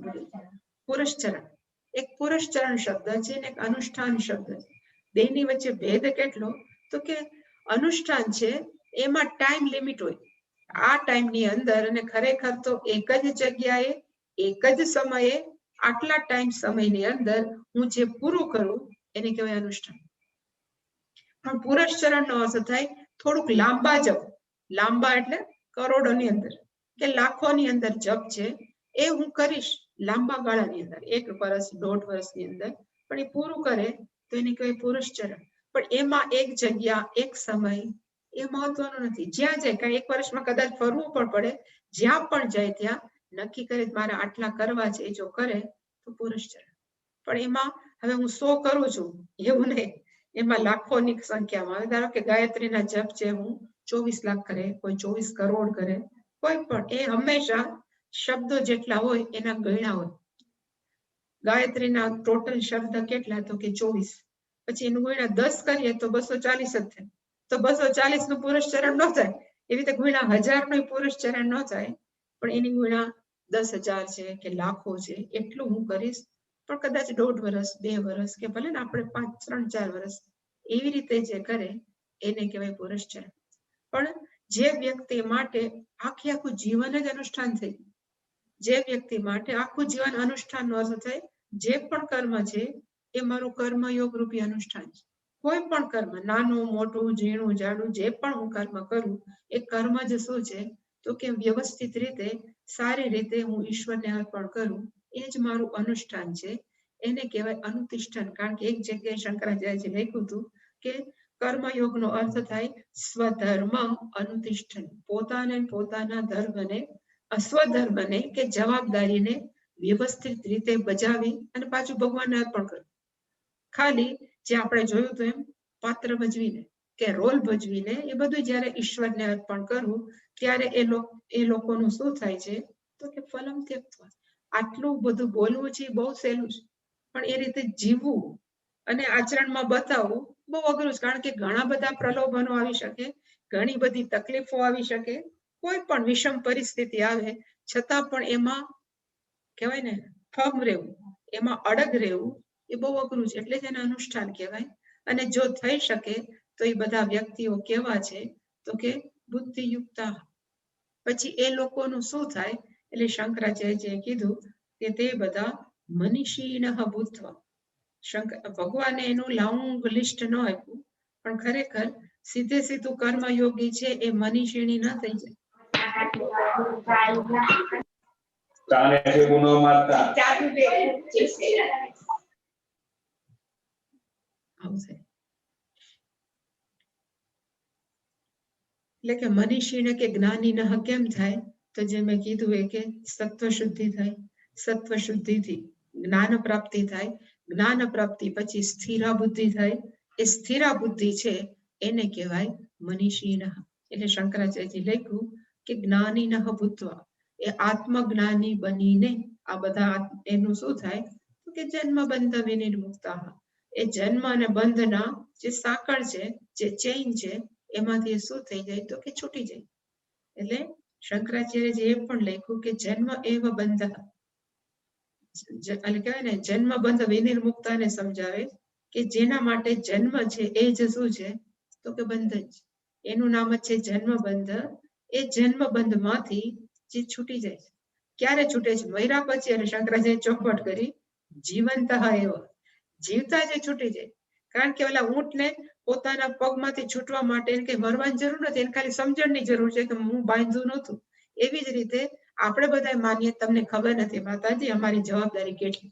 A: પુરશ્ચરણ. એક પુરશ્ચરણ શબ્દ છે અને એક અનુષ્ઠાન શબ્દ છે. બેની વચ્ચે ભેદ કેટલો તો કે અનુષ્ઠાન છે એમાં ટાઈમ લિમિટ હોય. આ ટાઈમની અંદર અને ખરેખર તો એક જ જગ્યાએ એક જ સમયે આટલા ટાઈમ સમયની અંદર હું જે પૂરું કરું એને કહેવાય અનુષ્ઠાન. પણ પુરશ્ચરણનો અર્થ થાય થોડુંક લાંબા જવું. લાંબા એટલે કરોડોની અંદર, કે લાખોની અંદર જપ છે એ હું કરીશ લાંબા ગાળાની અંદર 1 વર્ષ 1.5 વર્ષની અંદર, પણ એ પૂરું કરે તો એને કહેવાય પુરુષ ચરણ. પણ એમાં એક જગ્યા એક સમય એ મહત્વનું નથી. જ્યાં જાય કાંઈ 1 વર્ષમાં કદાચ ફરવું પણ પડે, જ્યાં પણ જાય ત્યાં નક્કી કરે મારે આટલા કરવા છે, જો કરે તો પુરુષ ચરણ. પણ એમાં હવે હું 100 કરું છું એવું નહીં, એમાં લાખોની સંખ્યામાં. હવે ધારો કે ગાયત્રીના જપ છે હું 24 લાખ કરે, કોઈ 24 કરોડ કરે, કોઈ પણ એ હંમેશા શબ્દો જેટલા હોય એના ગણ્યા હોય. ગાયત્રીના ટોટલ શબ્દ કેટલા તો કે 24, પછી એનું ગુણ્યા 10 કરીએ તો 240 જ થાય. તો 240 નું પુરુષ ચરણ ન થાય, એવી રીતે ગુણ્યા 1000 નું પુરુષ ચરણ ન થાય, પણ એની ગુણ્યા 10,000 છે કે લાખો છે એટલું હું કરીશ. પણ કદાચ 1.5 વર્ષ 2 વર્ષ કે ભલે ને આપણે 5 3 4 વર્ષ એવી રીતે જે કરે એને કહેવાય પુરુષ ચરણ. પણ જે વ્યક્તિ માટે આખું જીવન જ અનુષ્ઠાન થઈ, જે વ્યક્તિ માટે આખું જીવન અનુષ્ઠાનનો અર્થ થાય જે પણ કર્મ છે એ મારું કર્મયોગ રૂપી અનુષ્ઠાન છે. કોઈ પણ કર્મ, નાનું મોટું ઝીણું જાડું જે પણ હું કર્મ કરું એ કર્મ જ શું છે તો કે વ્યવસ્થિત રીતે સારી રીતે હું ઈશ્વરને અર્પણ કરું, એ જ મારું અનુષ્ઠાન છે. એને કહેવાય અનુતિષ્ઠાન. કારણ કે એક જગ્યાએ શંકરાચાર્યજી લખ્યું હતું કે કર્મયોગનો અર્થ થાય સ્વધર્મ અનુતિષ્ઠન, પોતાના ધર્મને સ્વધર્મને કે જવાબદારીને વ્યવસ્થિત રીતે બજાવી અને પાછું ભગવાનને અર્પણ કરવું. ખાલી જે આપણે જોયું હતું એમ પાત્ર ભજવીને કે રોલ ભજવીને એ બધું જ્યારે ઈશ્વરને અર્પણ કરવું ત્યારે એ લોકોનું શું થાય છે તો કે ફલમ ત્યક્ત્વા. આટલું બધું બોલવું છે બહુ સહેલું છે, પણ એ રીતે જીવવું અને આચરણમાં બતાવવું બહુ અઘરું છે. કારણ કે ઘણા બધા પ્રલોભનો આવી શકે, ઘણી બધી તકલીફો આવી શકે, કોઈ પણ વિષમ પરિસ્થિતિ આવે છતાં પણ એમાં કહેવાય ને ફર્મ રહેવું, એમાં અડગ રહેવું એ બહુ અઘરું છે. એટલે જ એને અનુષ્ઠાન કહેવાય. અને જો થઈ શકે તો એ બધા વ્યક્તિઓ કેવા છે તો કે બુદ્ધિયુક્ત. પછી એ લોકોનું શું થાય એટલે શંકરાચાર્યજીએ કીધું કે તે બધા મનીષીનઃ ભૂત્વા. ભગવાને એનું લાંગ લિસ્ટ ન આપ્યું, પણ ખરેખર સીધે સીધું કર્મયોગી છે એ મનીષીણી ન થઈ જાય. એટલે કે મનીષીને કે જ્ઞાનીનઃ કેમ થાય તો જે મેં કીધું એ કે સત્વ શુદ્ધિ થાય, સત્વ શુદ્ધિથી જ્ઞાન પ્રાપ્તિ થાય, જ્ઞાન પ્રાપ્તિ પછી સ્થિરા બુદ્ધિ થાય, એ સ્થિરા બુદ્ધિ છે એને કહેવાય મનીષીનઃ. એટલે શંકરાચાર્યજી લખ્યું કે જ્ઞાનીનઃ ભૂત્વા, એ આત્મજ્ઞાની બનીને આ બધા એનું શું થાય તો કે જન્મ બંધ વિનિર્મુક્તા. એ જન્મ અને બંધના જે સાંકળ છે, જે ચેઇન છે એમાંથી શું થઈ જાય તો કે છૂટી જાય. એટલે શંકરાચાર્યજી એ પણ લખ્યું કે જન્મ એવ બંધ, એટલે કહેવાય ને જન્મ બંધ વિનિર્મુક્તાને સમજાવે કે જેના માટે જન્મ છે એ જ શું છે તો કે બંધન છે. એનું નામ જ છે જન્મ બંધ. એ જન્મ બંધ માંથી જે છૂટી જાય છે. ક્યારે છૂટે છે? મર્યા પછી. અને શંકરાચાર્ય ચોખવટ કરી જીવંત એવ, જીવતા જે છૂટી જાય. કારણ કે ઓલા ઊંટને પોતાના પગમાંથી છૂટવા માટે એને કઈ મરવાની જરૂર નથી, એને ખાલી સમજણની જરૂર છે કે હું બાંધ્યું નહોતું. એવી જ રીતે આપણે બધા માનીએ તમને ખબર નથી માતાજી અમારી જવાબદારી કેટલી.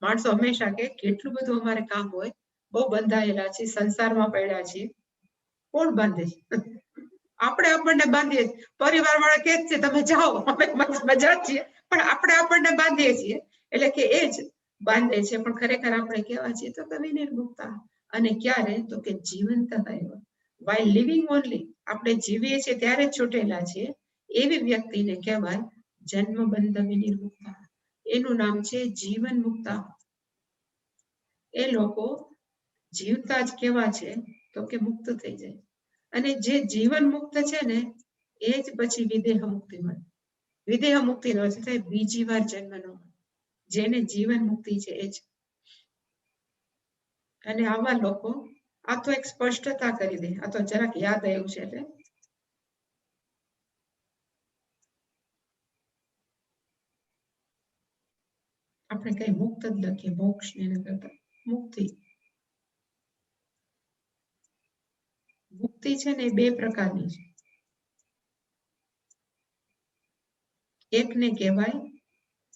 A: માણસો હંમેશા કે કેટલું બધું અમારે કામ હોય, બહુ બંધાયેલા છે, સંસારમાં પડ્યા છીએ. કોણ બાંધે છે? આપણે આપણને બાંધીએ. પરિવાર વાળા કે છે તમે જાઓ અમે મજા છીએ, પણ આપણે આપણને બાંધીએ છીએ. એટલે કે એ જ બાંધે છે, પણ ખરેખર આપણે કેવા છીએ તો કે વિનિર્મુક્તા. અને ક્યારે તો કે જીવંત થયા, વાઇલ લિવિંગ ઓનલી, આપણે જીવીએ છીએ ત્યારે જ છૂટેલા છીએ. એવી વ્યક્તિને કહેવાય જન્મ બંધ વિનિર્મુક્તા. એનું નામ છે જીવન મુક્તા. એ લોકો જીવતા જ કેવા છે તો કે મુક્ત થઈ જાય. અને જે જીવન મુક્ત છે ને એ જ પછી વિદેહ મુક્તિ મળે. વિદેહ મુક્તિનો અર્થ થાય બીજી વાર જન્મ ન મળે. જેને જીવન મુક્તિ છે એ જ. અને આવા લોકો, આ તો એક સ્પષ્ટતા કરી દે, આ તો જરાક યાદ આવ્યું છે એટલે આપણે કઈ મુક્ત જ લખીએ, મોક્ષ ને કરતા મુક્તિ. મુક્તિ છે ને એ બે પ્રકારની છે. એકને કહેવાય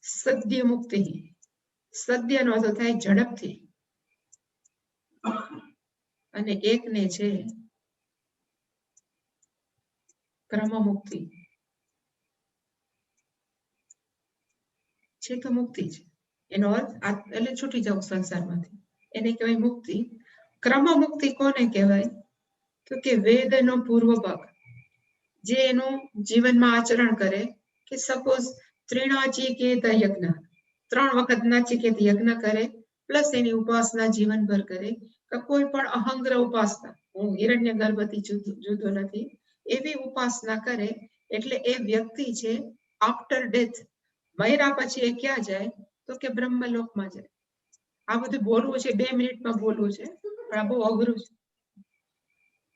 A: સદ્ય મુક્તિ. સદ્યનો અર્થ થાય ઝડપથી, અને એકને છે ક્રમ મુક્તિ. છે તો મુક્તિ છે, એનો અર્થ એટલે છૂટી જવું સંસારમાંથી, એને કહેવાય મુક્તિ. ક્રમ મુક્તિ કોને કહેવાય? તો કે વેદનો પૂર્વ ભાગ, જે એનું જીવનમાં આચરણ કરે. કે સપોઝ ત્રિણાચિકેત યજ્ઞ, 3 વખત નાચિકેત યજ્ઞ કરે, પ્લસ એની ઉપાસના જીવનભર કરે. કે કોઈ પણ અહંગ્રહ ઉપાસના, હું હિરણ્ય ગર્ભથી જુદો નથી, એવી ઉપાસના કરે. એટલે એ વ્યક્તિ છે આફ્ટર ડેથ, મર્યા પછી એ ક્યાં જાય? તો કે બ્રહ્મલોકમાં જાય. આ બધું બોલવું છે, 2 મિનિટમાં બોલવું છે, પણ આ બહુ અઘરું છે.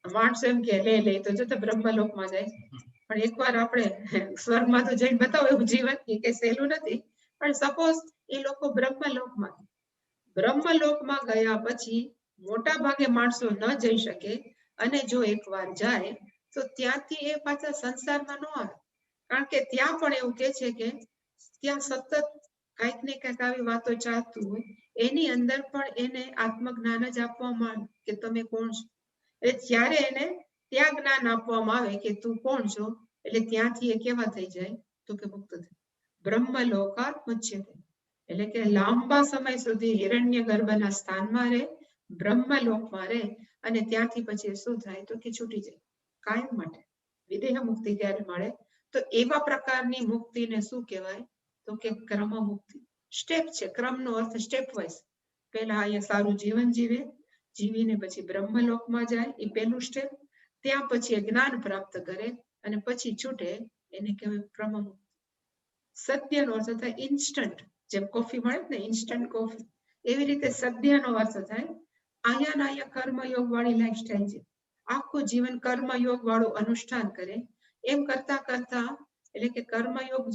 A: માણસો એમ કે લે તો જતો બ્રહ્મલોકમાં જાય, પણ એકવાર આપણે સ્વર્ગમાં તો જઈને બતાવો એવું જીવન, એ કઈ સહેલું નથી. પણ સપોઝ એ લોકો બ્રહ્મલોકમાં ગયા પછી મોટા ભાગે માણસો ન જઈ શકે, અને જો એકવાર જાય તો ત્યાંથી એ પાછા સંસારમાં ન આવે. કારણ કે ત્યાં પણ એવું કે છે કે ત્યાં સતત કંઈક ને કંઈક આવી વાતો ચાલતું હોય. એની અંદર પણ એને આત્મજ્ઞાન જ આપવામાં આવે કે તમે કોણ છો. એટલે જ્યારે એને ત્યાં જ્ઞાન આપવામાં આવે કે તું કોણ છો, એટલે ત્યાંથી એ કેવા થઈ જાય? તો કે મુક્ત થાય. બ્રહ્મલોકાત મુચ્યતે, એટલે કે લાંબા સમય સુધી હિરણ્ય ગર્ભના સ્થાનમાં રહે, બ્રહ્મલોકમાં રહે, અને ત્યાંથી પછી શું થાય? તો કે છૂટી જાય કાયમ માટે. વિદેહ મુક્તિ ત્યારે મળે. તો એવા પ્રકારની મુક્તિને શું કહેવાય? તો કે ક્રમ મુક્તિ. સ્ટેપ છે, ક્રમનો અર્થ સ્ટેપ વાઇઝ. પહેલા અહીંયા સારું જીવન જીવે, જીવીને પછી બ્રહ્મલોકમાં જાય, એ પહેલું સ્ટેપ. ત્યાં પછી જ્ઞાન પ્રાપ્ત કરે અને પછી છૂટે, એને કહેવાય ક્રમ મુક્તિ. સત્યનો અર્થ થાય ઇન્સ્ટન્ટ, જેમ કોફી મળે ને ઇન્સ્ટન્ટ કોફી, એવી રીતે સત્યનો અર્થ થાય અહીંયા કર્મયોગ વાળી લાઈફસ્ટાઈલ છે. આખું જીવન કર્મયોગ વાળું અનુષ્ઠાન કરે. એમ કરતા કરતા, એટલે કે કર્મયોગ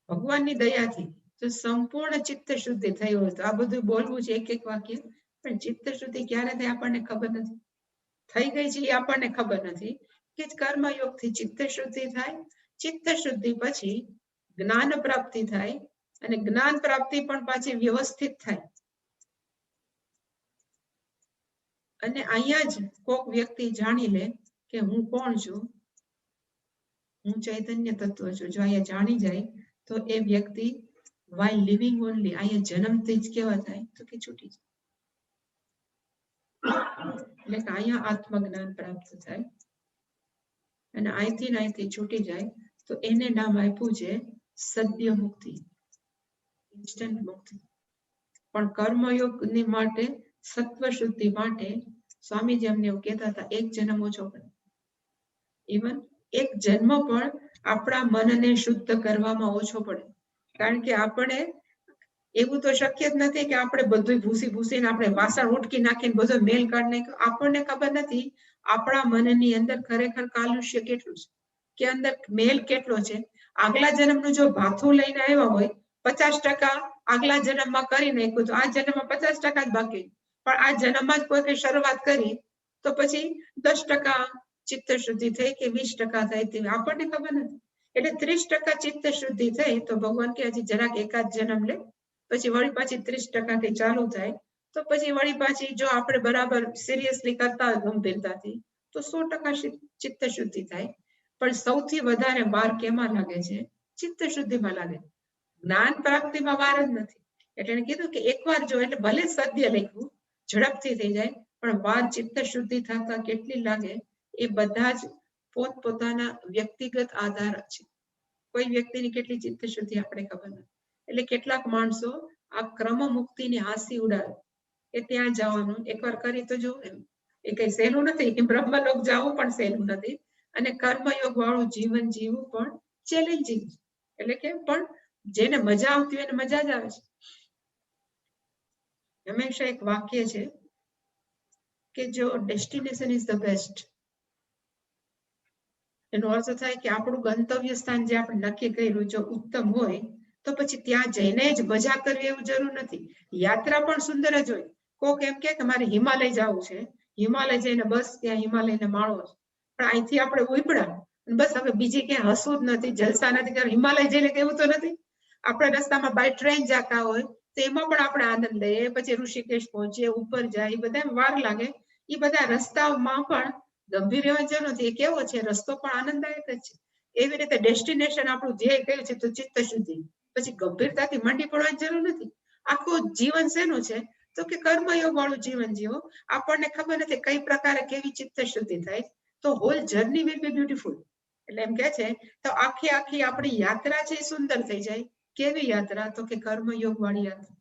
A: ભગવાનની દયાથી જો સંપૂર્ણ ચિત્ત શુદ્ધિ થઈ હોય તો, આ બધું બોલવું છે એક વાક્ય, પણ ચિત્ત શુદ્ધિ ક્યારે થાય આપણને ખબર નથી. થઈ ગઈ છે એ આપણને ખબર નથી. કે કર્મયોગથી ચિત્ત શુદ્ધિ થાય. ચિત્ત શુદ્ધિ પછી જ્ઞાન પ્રાપ્તિ થાય, અને જ્ઞાન પ્રાપ્તિ પણ પાછી વ્યવસ્થિત થાય. અને અહીંયા જ કોક વ્યક્તિ જાણી લે કે હું કોણ છું, હું ચૈતન્ય તત્વ છું. જો અહીંયા જાણી જાય તો એ વ્યક્તિ while living only, અહીંયા જન્મથી જ કેવા થાય? તો કે છૂટી જાય. એટલે કે અહીંયા આત્મજ્ઞાન પ્રાપ્ત થાય, અને અહીંથી છૂટી જાય. તો એને નામ આપ્યું છે સદ્ય મુક્તિ, ઇન્સ્ટન્ટ મુક્તિ. પણ કર્મયોગની માટે, સત્વ શુદ્ધિ માટે સ્વામીજી અમને એવું કહેતા હતા, 1 જન્મ ઓછો પડે. ઇવન 1 જન્મ પણ આપણા મનને શુદ્ધ કરવામાં ઓછો પડે. કારણ કે આપણે એવું તો શક્ય જ નથી કે આપણે બધું ભૂસીને આપણે વાસણ ઉટકી નાખીને બધો મેલ કાઢી નાખ્યો. આપણને ખબર નથી આપણા મનની અંદર ખરેખર કાલુષ્ય કેટલું છે, કે અંદર મેલ કેટલો છે. આગલા જન્મનું જો ભાથું લઈને આવ્યા હોય, 50% આગલા જન્મમાં કરી નાખ્યું, તો આ જન્મમાં 50% જ બાકી. પણ આ જન્મમાં જ કોઈ શરૂઆત કરી તો પછી 10% ચિત્ત શુદ્ધિ થઈ કે 20% થઈ, તે આપણને ખબર નથી. એટલે 30% ચિત્ત શુદ્ધિ થઈ તો ભગવાન કે હજી જરાક એકાદ જન્મ લે, પછી વળી પાછી 30% થી ચાલુ થાય. તો પછી વળી પાછી જો આપણે બરાબર સિરિયસલી કરતા હોય ગંભીરતાથી, તો 100% ચિત્ત શુદ્ધિ થાય. પણ સૌથી વધારે વાર કેમાં લાગે છે? ચિત્ત શુદ્ધિમાં લાગે. જ્ઞાન પ્રાપ્તિમાં વાર જ નથી. એટલે એને કીધું કે એકવાર જો, એટલે ભલે સત્ય લખ્યું ઝડપથી થઈ જાય, પણ વાર ચિત્ત શુદ્ધિ થતા કેટલી લાગે, એ બધા જ પોતપોતાના વ્યક્તિગત આધાર છે. કોઈ વ્યક્તિની કેટલી ચિત્ત શુદ્ધિ આપણે ખબર નથી. એટલે કેટલાક માણસો આ ક્રમ મુક્તિની હાંસી ઉડાવે કે ત્યાં જવાનું, એકવાર કરી તો જો. એ કઈ સહેલું નથી, કે બ્રહ્મલોક જવું પણ સહેલું નથી, અને કર્મયોગ વાળું જીવન જીવવું પણ ચેલેન્જિંગ છે. એટલે કે પણ જેને મજા આવતી હોય એને મજા જ આવે છે. હંમેશા એક વાક્ય છે કે જો ડેસ્ટિનેશન ઇઝ ધ બેસ્ટ, એનો અર્થ થાય કે આપણું ગંતવ્ય સ્થાન જે આપણે નક્કી કર્યું જો ઉત્તમ હોય, તો પછી ત્યાં જઈને જ મજા કરવી એવું જરૂર નથી. યાત્રા પણ સુંદર જ હોય. કોક એમ કે મારે હિમાલય જવું છે, હિમાલય જઈને બસ ત્યાં હિમાલયને માણો છે, પણ અહીંથી આપણે ઉપડ્યા બસ હવે બીજી ક્યાંય હસવું જ નથી, જલસા નથી કરવા. હિમાલય જઈને કેવું તો નથી. આપણે રસ્તામાં બાય ટ્રેન જતા હોય તો એમાં પણ આપણે આનંદ લઈએ, પછી ઋષિકેશ પહોંચીએ, ઉપર જાય, એ બધા વાર લાગે. એ બધા રસ્તામાં પણ ગંભીર રહેવાની જરૂર નથી. એ કેવો છે રસ્તો પણ આનંદદાયક જ છે. એવી રીતે ડેસ્ટિનેશન આપણું ધ્યેય કયું છે તો ચિત્ત શુદ્ધિ. પછી ગંભીરતાથી મંડી પડવાની જરૂર નથી. આખું જીવન શેનું છે તો કે કર્મયોગ વાળું જીવન જીવો. આપણને ખબર નથી કઈ પ્રકારે કેવી ચિત્ત શુદ્ધિ થાય, તો whole journey will be beautiful. એટલે એમ કે છે તો આખી આપણી યાત્રા છે એ સુંદર થઈ જાય. કેવી યાત્રા તો કે કર્મયોગ વાળી યાત્રા.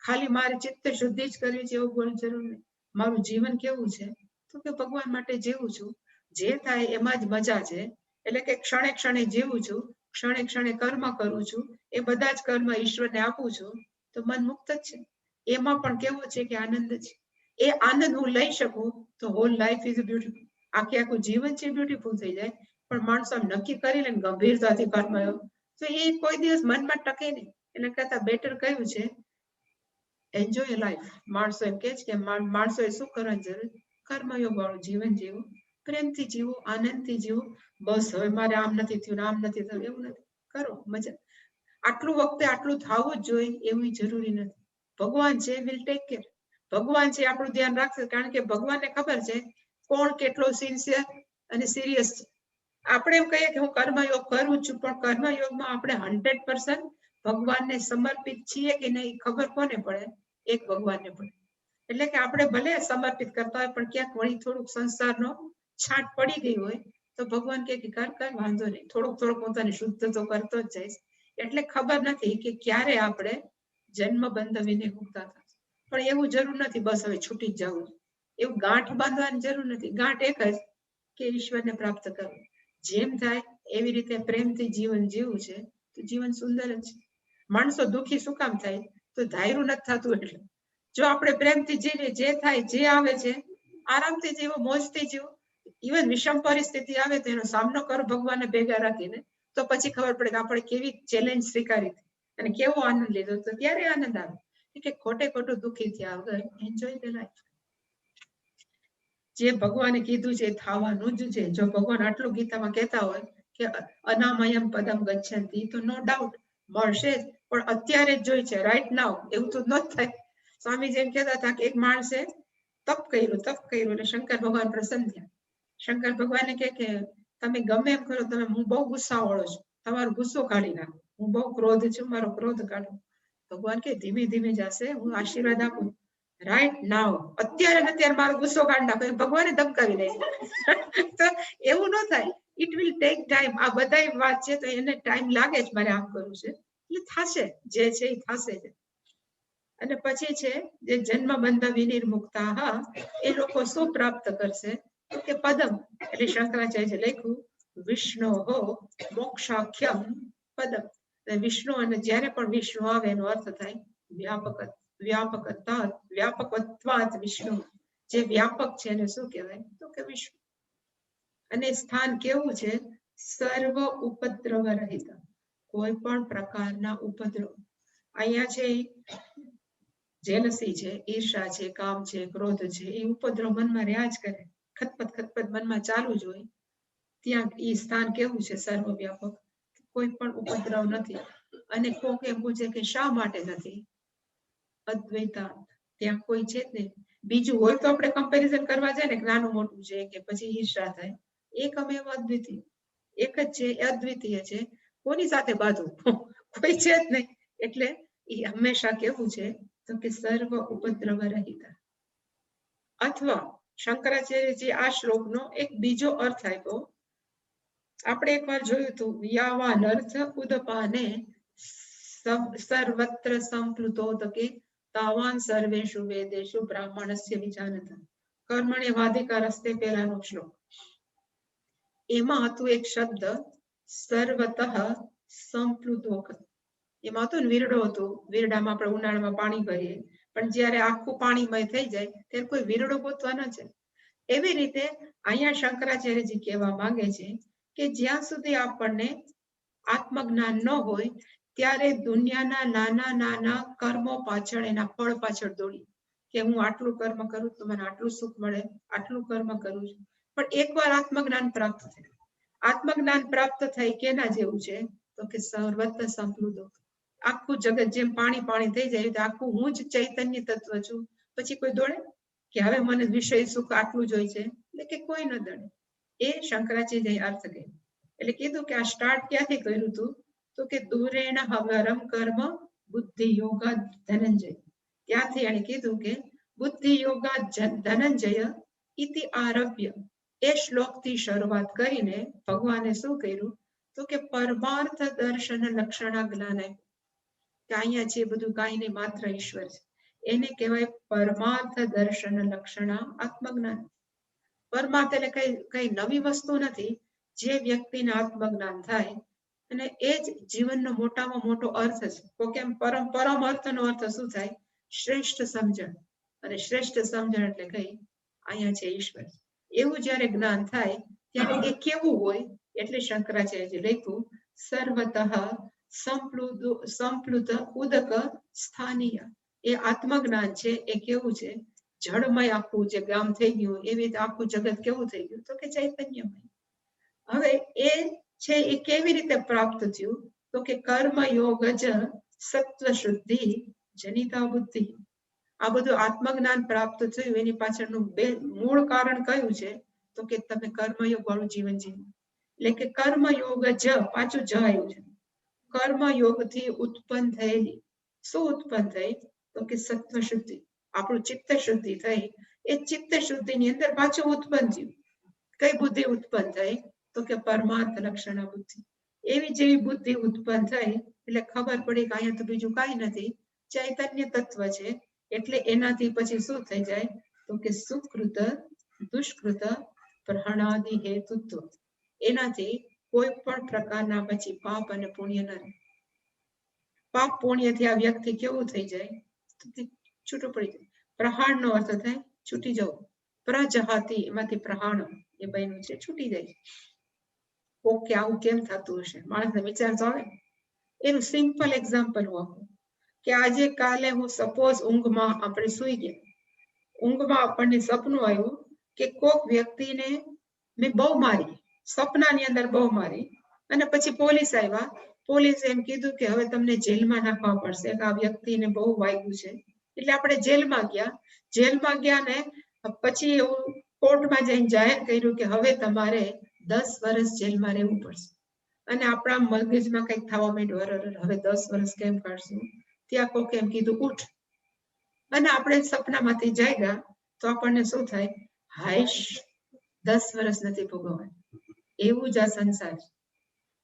A: ખાલી મારે ચિત્ત શુદ્ધિ જ કરવી છે એવું કોઈ જરૂર નહીં. મારું જીવન કેવું છે તો કે ભગવાન માટે જીવું છું, જે થાય એમાં જ મજા છે. એટલે કે ક્ષણે ક્ષણે જીવું છું, ક્ષણે ક્ષણે કર્મ કરું છું, એ બધા જ કર્મ ઈશ્વરને આપું છું, તો મન મુક્ત જ છે. એમાં પણ કેવું છે કે આનંદ છે. એ આનંદ હું લઈ શકું તો હોલ લાઈફ ઇઝ બ્યુટીફુલ. આખું જીવન છે બ્યુટીફુલ થઈ જાય. પણ માણસો નક્કી કરી લે ગંભીરતાથી કર્મયોગ, તો એ કોઈ દિવસ મનમાં ટકે નહીં. એના કરતા બેટર કયું છે એન્જોય લાઈફ. માણસો એમ કે છે કે માણસોએ શું કરવાની જરૂર, કર્મયોગ વાળું જીવન જીવું, પ્રેમથી જીવો, આનંદથી જીવો. બસ હવે મારે આમ નથી થયું, આમ નથી થયું, એવું નથી. કરો મજા. આટલું વખતે આટલું થવું જ જોઈએ એવું જરૂરી નથી. ભગવાન છે વિલ ટેક કેર. ભગવાન છે આપણું ધ્યાન રાખશે, કારણ કે ભગવાનને ખબર છે કોણ કેટલો સિન્સિયર અને સિરિયસ છે. આપણે એમ કહીએ કે હું કર્મયોગ કરું છું, પણ કર્મયોગમાં આપણે 100% ભગવાનને સમર્પિત છીએ કે નહીં ખબર કોને પડે, એક ભગવાનને પડે. એટલે કે આપણે ભલે સમર્પિત કરતા હોય પણ ક્યાંક વળી થોડુંક સંસારનો છાંટ પડી ગઈ હોય તો ભગવાન કે કર વાંધો નહીં, થોડુંક પોતાની શુદ્ધ તો કરતો જ જઈશ. એટલે ખબર નથી કે ક્યારે આપણે જન્મ બંધવીને મુક્તા થશે. પણ એવું જરૂર નથી બસ હવે છૂટી જ જવું. એવું ગાંઠ બાંધવાની જરૂર નથી. ગાંઠ એક જ કે ઈશ્વરને પ્રાપ્ત કરવું. જેમ થાય એવી રીતે પ્રેમથી જીવન જીવવું છે તો જીવન સુંદર જ છે. માણસો દુઃખી શું કામ થાય તો ધાર્યું નથી થતું. એટલે જો આપણે પ્રેમથી જીવીએ, જે થાય જે આવે છે આરામથી જીવો, મોજથી જીવો. ઇવન વિષમ પરિસ્થિતિ આવે તો એનો સામનો કરો ભગવાનને ભેગા રાખીને, તો પછી ખબર પડે કે આપણે કેવી ચેલેન્જ સ્વીકારી અને કેવો આનંદ લીધો, તો ત્યારે આનંદ આવે. કે ખોટે ખોટું દુઃખી થયા વગર એન્જોય ધ લાઈફ. જે ભગવાને કીધું છે થવાનું જ છે. જો ભગવાન આટલું ગીતામાં કહેતા હોય કે અનામયમ પદમ ગચ્છન્તિ, તો નો ડાઉટ મળશે જ, પણ અત્યારે જ જોઈ છે, રાઈટ નાવ. એવું તો ન જ થાય. સ્વામી જેમ કહેતા હતા કે એક માણસે તપ કર્યું એટલે શંકર ભગવાન પ્રસન્ન થયા. શંકર ભગવાને કે તમે ગમે એમ કરો, તમે હું બહુ ગુસ્સાવાળો છું, તમારો ગુસ્સો કાઢી નાખો. હું બહુ ક્રોધ છું, મારો ક્રોધ કાઢો. ભગવાન કે ધીમે ધીમે જશે, હું આશીર્વાદ આપું. રાઈટ નાવ, અત્યારે મારો ગુસ્સો કાઢી નાખો. ભગવાને ધમકાવી દે. તો એવું ન થાય. It will take time. આ બધા વાત છે તો એને ટાઈમ લાગે જ. મારે આમ કરવું છે એટલે થશે, જે છે એ થશે જ. અને પછી છે જે જન્મ બંધ વિનિર્મુક્તા, એ લોકો શું પ્રાપ્ત કરશે તો કે પદમ. એટલે શંકરાચાર્ય લખ્યું વિષ્ણુ હો મોક્ષાખ્યમ પદમ. વિષ્ણુ, અને જ્યારે પણ વિષ્ણુ આવે એનો અર્થ થાય વ્યાપકત્વાત વિષ્ણુ. જે વ્યાપક છે એને શું કહેવાય તો કે વિષ્ણુ. અને સ્થાન કેવું છે સર્વ ઉપદ્રવ રહિત. કોઈ પણ પ્રકારના ઉપદ્રવ. અહીંયા છે જેલસી છે, ઈર્ષા છે, કામ છે, ક્રોધ છે, એ ઉપદ્રવ મનમાં રહ્યા જ કરે. ખતપત મનમાં ચાલુ જ હોય. ત્યાં એ સ્થાન કેવું છે સર્વવ્યાપક. કોઈ પણ ઉપદ્રવ નથી. અને કોક એમ પૂછે કે શા માટે નથી, અદ્વૈતા, ત્યાં કોઈ છે જ નહીં. બીજું હોય તો આપણે કમ્પેરિઝન કરવા જાય ને, નાનું મોટું છે કે પછી ઈર્ષા થાય. એકમેવ અદ્વિતીય, એક જ છે, અદ્વિતીય છે. કોની સાથે બાંધવું, કોઈ છે જ નહીં. એટલે એ હંમેશા કેવું છે તો કે સર્વ ઉપદ્રવ રહિત. અથવા શંકરાચાર્યજી આ શ્લોકનો એક બીજો અર્થ આપ્યો. આપણે એકવાર જોયું હતું, યાવાન અર્થ ઉદપાને સર્વત્ર સંપ્લુતોદકે તાવાન સર્વેષુ વેદેષુ બ્રાહ્મણસ્ય વિજાનત. કર્મણ્ય વાધિકારસ્તે પહેલાનો શ્લોક. એમાં હતું એક શબ્દ સર્વતઃ સંપ્લુતોક. એમાં હતું ને વીરડો હતો. વીરડામાં આપણે ઉનાળામાં પાણી ભરીએ, પણ જયારે આખું પાણીમય થઈ જાય ત્યારે કોઈ વીરડો ગોતવા ન છે. એવી રીતે અહીંયા શંકરાચાર્યજી કહેવા માંગે છે કે જ્યાં સુધી આપણને આત્મજ્ઞાન ન હોય ત્યારે દુનિયાના નાના નાના કર્મો પાછળ, એના ફળ પાછળ દોડી, કે હું આટલું કર્મ કરું તો મને આટલું સુખ મળે, આટલું કર્મ કરું છું. પણ એકવાર આત્મજ્ઞાન પ્રાપ્ત થાય, આત્મજ્ઞાન પ્રાપ્ત થાય કેના જેવું છે? તો કે સર્વત્ર સંપ્લુતો, આખું જગત જેમ પાણી પાણી થઈ જાય તો આખું હું જ ચૈતન્ય તત્વ છું. પછી કોઈ દોડે કે હવે મને વિષય સુખ આટલું જ હોય છે? એટલે કે કોઈ ન દોડે. એ શંકરાચાર્ય અર્થ કર્યો. એટલે કીધું કે આ સ્ટાર્ટ ક્યાંથી કર્યું હતું? તો કે દૂરેણ હવરમ કર્મ બુદ્ધિ યોગા ધનંજય, ત્યાંથી એને કીધું કે બુદ્ધિ યોગા ધનંજય ઇતિ આરભ્ય, એ શ્લોકથી શરૂઆત કરીને ભગવાને શું કર્યું? તો કે પરમાર્થ દર્શન લક્ષણા જ્ઞાન આપ્યું. કે અહીંયા છે બધું કાંઈ નહીં, માત્ર ઈશ્વર છે. એને કહેવાય પરમાર્થ દર્શન લક્ષણા આત્મજ્ઞાન. પરમાર્થ એટલે કઈ નવી વસ્તુ નથી. જે વ્યક્તિને આત્મજ્ઞાન થાય અને એ જ જીવનનો મોટામાં મોટો અર્થ છે. તો કેમ પરમ અર્થનો અર્થ શું થાય? શ્રેષ્ઠ સમજણ. અને શ્રેષ્ઠ સમજણ એટલે કઈ? અહીંયા છે ઈશ્વર. એવું જયારે જ્ઞાન થાય ત્યારે એ કેવું હોય? એટલે શંકરાચાર્ય લખ્યું સર્વતઃ સંપ્લુત ઉદક સ્થાનીય. એ આત્મજ્ઞાન છે એ કેવું છે? જળમય આખું જે ગામ થઈ ગયું એવી રીતે આખું જગત કેવું થઈ ગયું? તો કે ચૈતન્યમય. હવે એ છે એ કેવી રીતે પ્રાપ્ત થયું? તો કે કર્મ યોગ જ સત્વ શુદ્ધિ જનિતા બુદ્ધિ. આ બધું આત્મજ્ઞાન પ્રાપ્ત થયું એની પાછળનું મૂળ કારણ કયું છે? તો કે તમે કર્મયોગ વાળું જીવન જીવો. એટલે કે કર્મયોગ જ, પાછું જ આવ્યું છે. કર્મયોગથી ઉત્પન્ન થયેલી શું ઉત્પન્ન થઈ? તો કે સત્વ શુદ્ધિ. આપણું ચિત્ત શુદ્ધિ થઈ. એ ચિત્ત શુદ્ધિની અંદર પાછું ઉત્પન્ન થયું. કઈ બુદ્ધિ ઉત્પન્ન થઈ? તો કે પરમાર્થ લક્ષણા બુદ્ધિ. એવી જેવી બુદ્ધિ ઉત્પન્ન થઈ એટલે ખબર પડી કે અહીંયા તો બીજું કાંઈ નથી, ચૈતન્ય તત્વ છે. એટલે એનાથી પછી શું થઈ જાય? તો કે સુકૃત દુષ્કૃત પ્રહણાદિ હેતુત્વ. એનાથી કોઈ પણ પ્રકારના પછી પાપ અને પુણ્ય ન રહે. પાપ પુણ્યથી આ વ્યક્તિ કેવું થઈ જાય? છૂટું પડી જાય. પ્રહાણનો અર્થ થાય છૂટી જવું. પ્રજહાતિ એમાંથી પ્રહાણ એ બન્યું છે, છૂટી જાય. ઓકે, આવું કેમ થતું હશે? માણસને વિચાર તો આવે. એનું સિમ્પલ એક્ઝામ્પલ હું આપું કે આજે કાલે હું સપોઝ ઊંઘમાં આપણે સુઈ ગયા, ઊંઘમાં આપણને સપનું આવ્યું કે કોક વ્યક્તિને મેં બહુ મારી, સપનાની અંદર બહુ મારી, અને પછી પોલીસ આવ્યા. પોલીસે એમ કીધું કે હવે તમને જેલમાં નાખવા પડશે, કે આ વ્યક્તિને બહુ વાગ્યું છે. એટલે આપણે જેલમાં ગયા ને પછી એવું કોર્ટમાં જઈને જાહેર કર્યું કે હવે તમારે 10 વર્ષ જેલમાં રહેવું પડશે. અને આપણા મગજમાં કંઈક થવા માંડ્યું, હવે 10 વર્ષ કેમ કાઢશું? ત્યાં કોકે એમ કીધું ઉઠ. અને આપણે સપનામાંથી જાગ્યા તો આપણને શું થાય? હાઈશ, 10 વર્ષ નથી ભોગવવા. એવું જ આ સંસાર છે.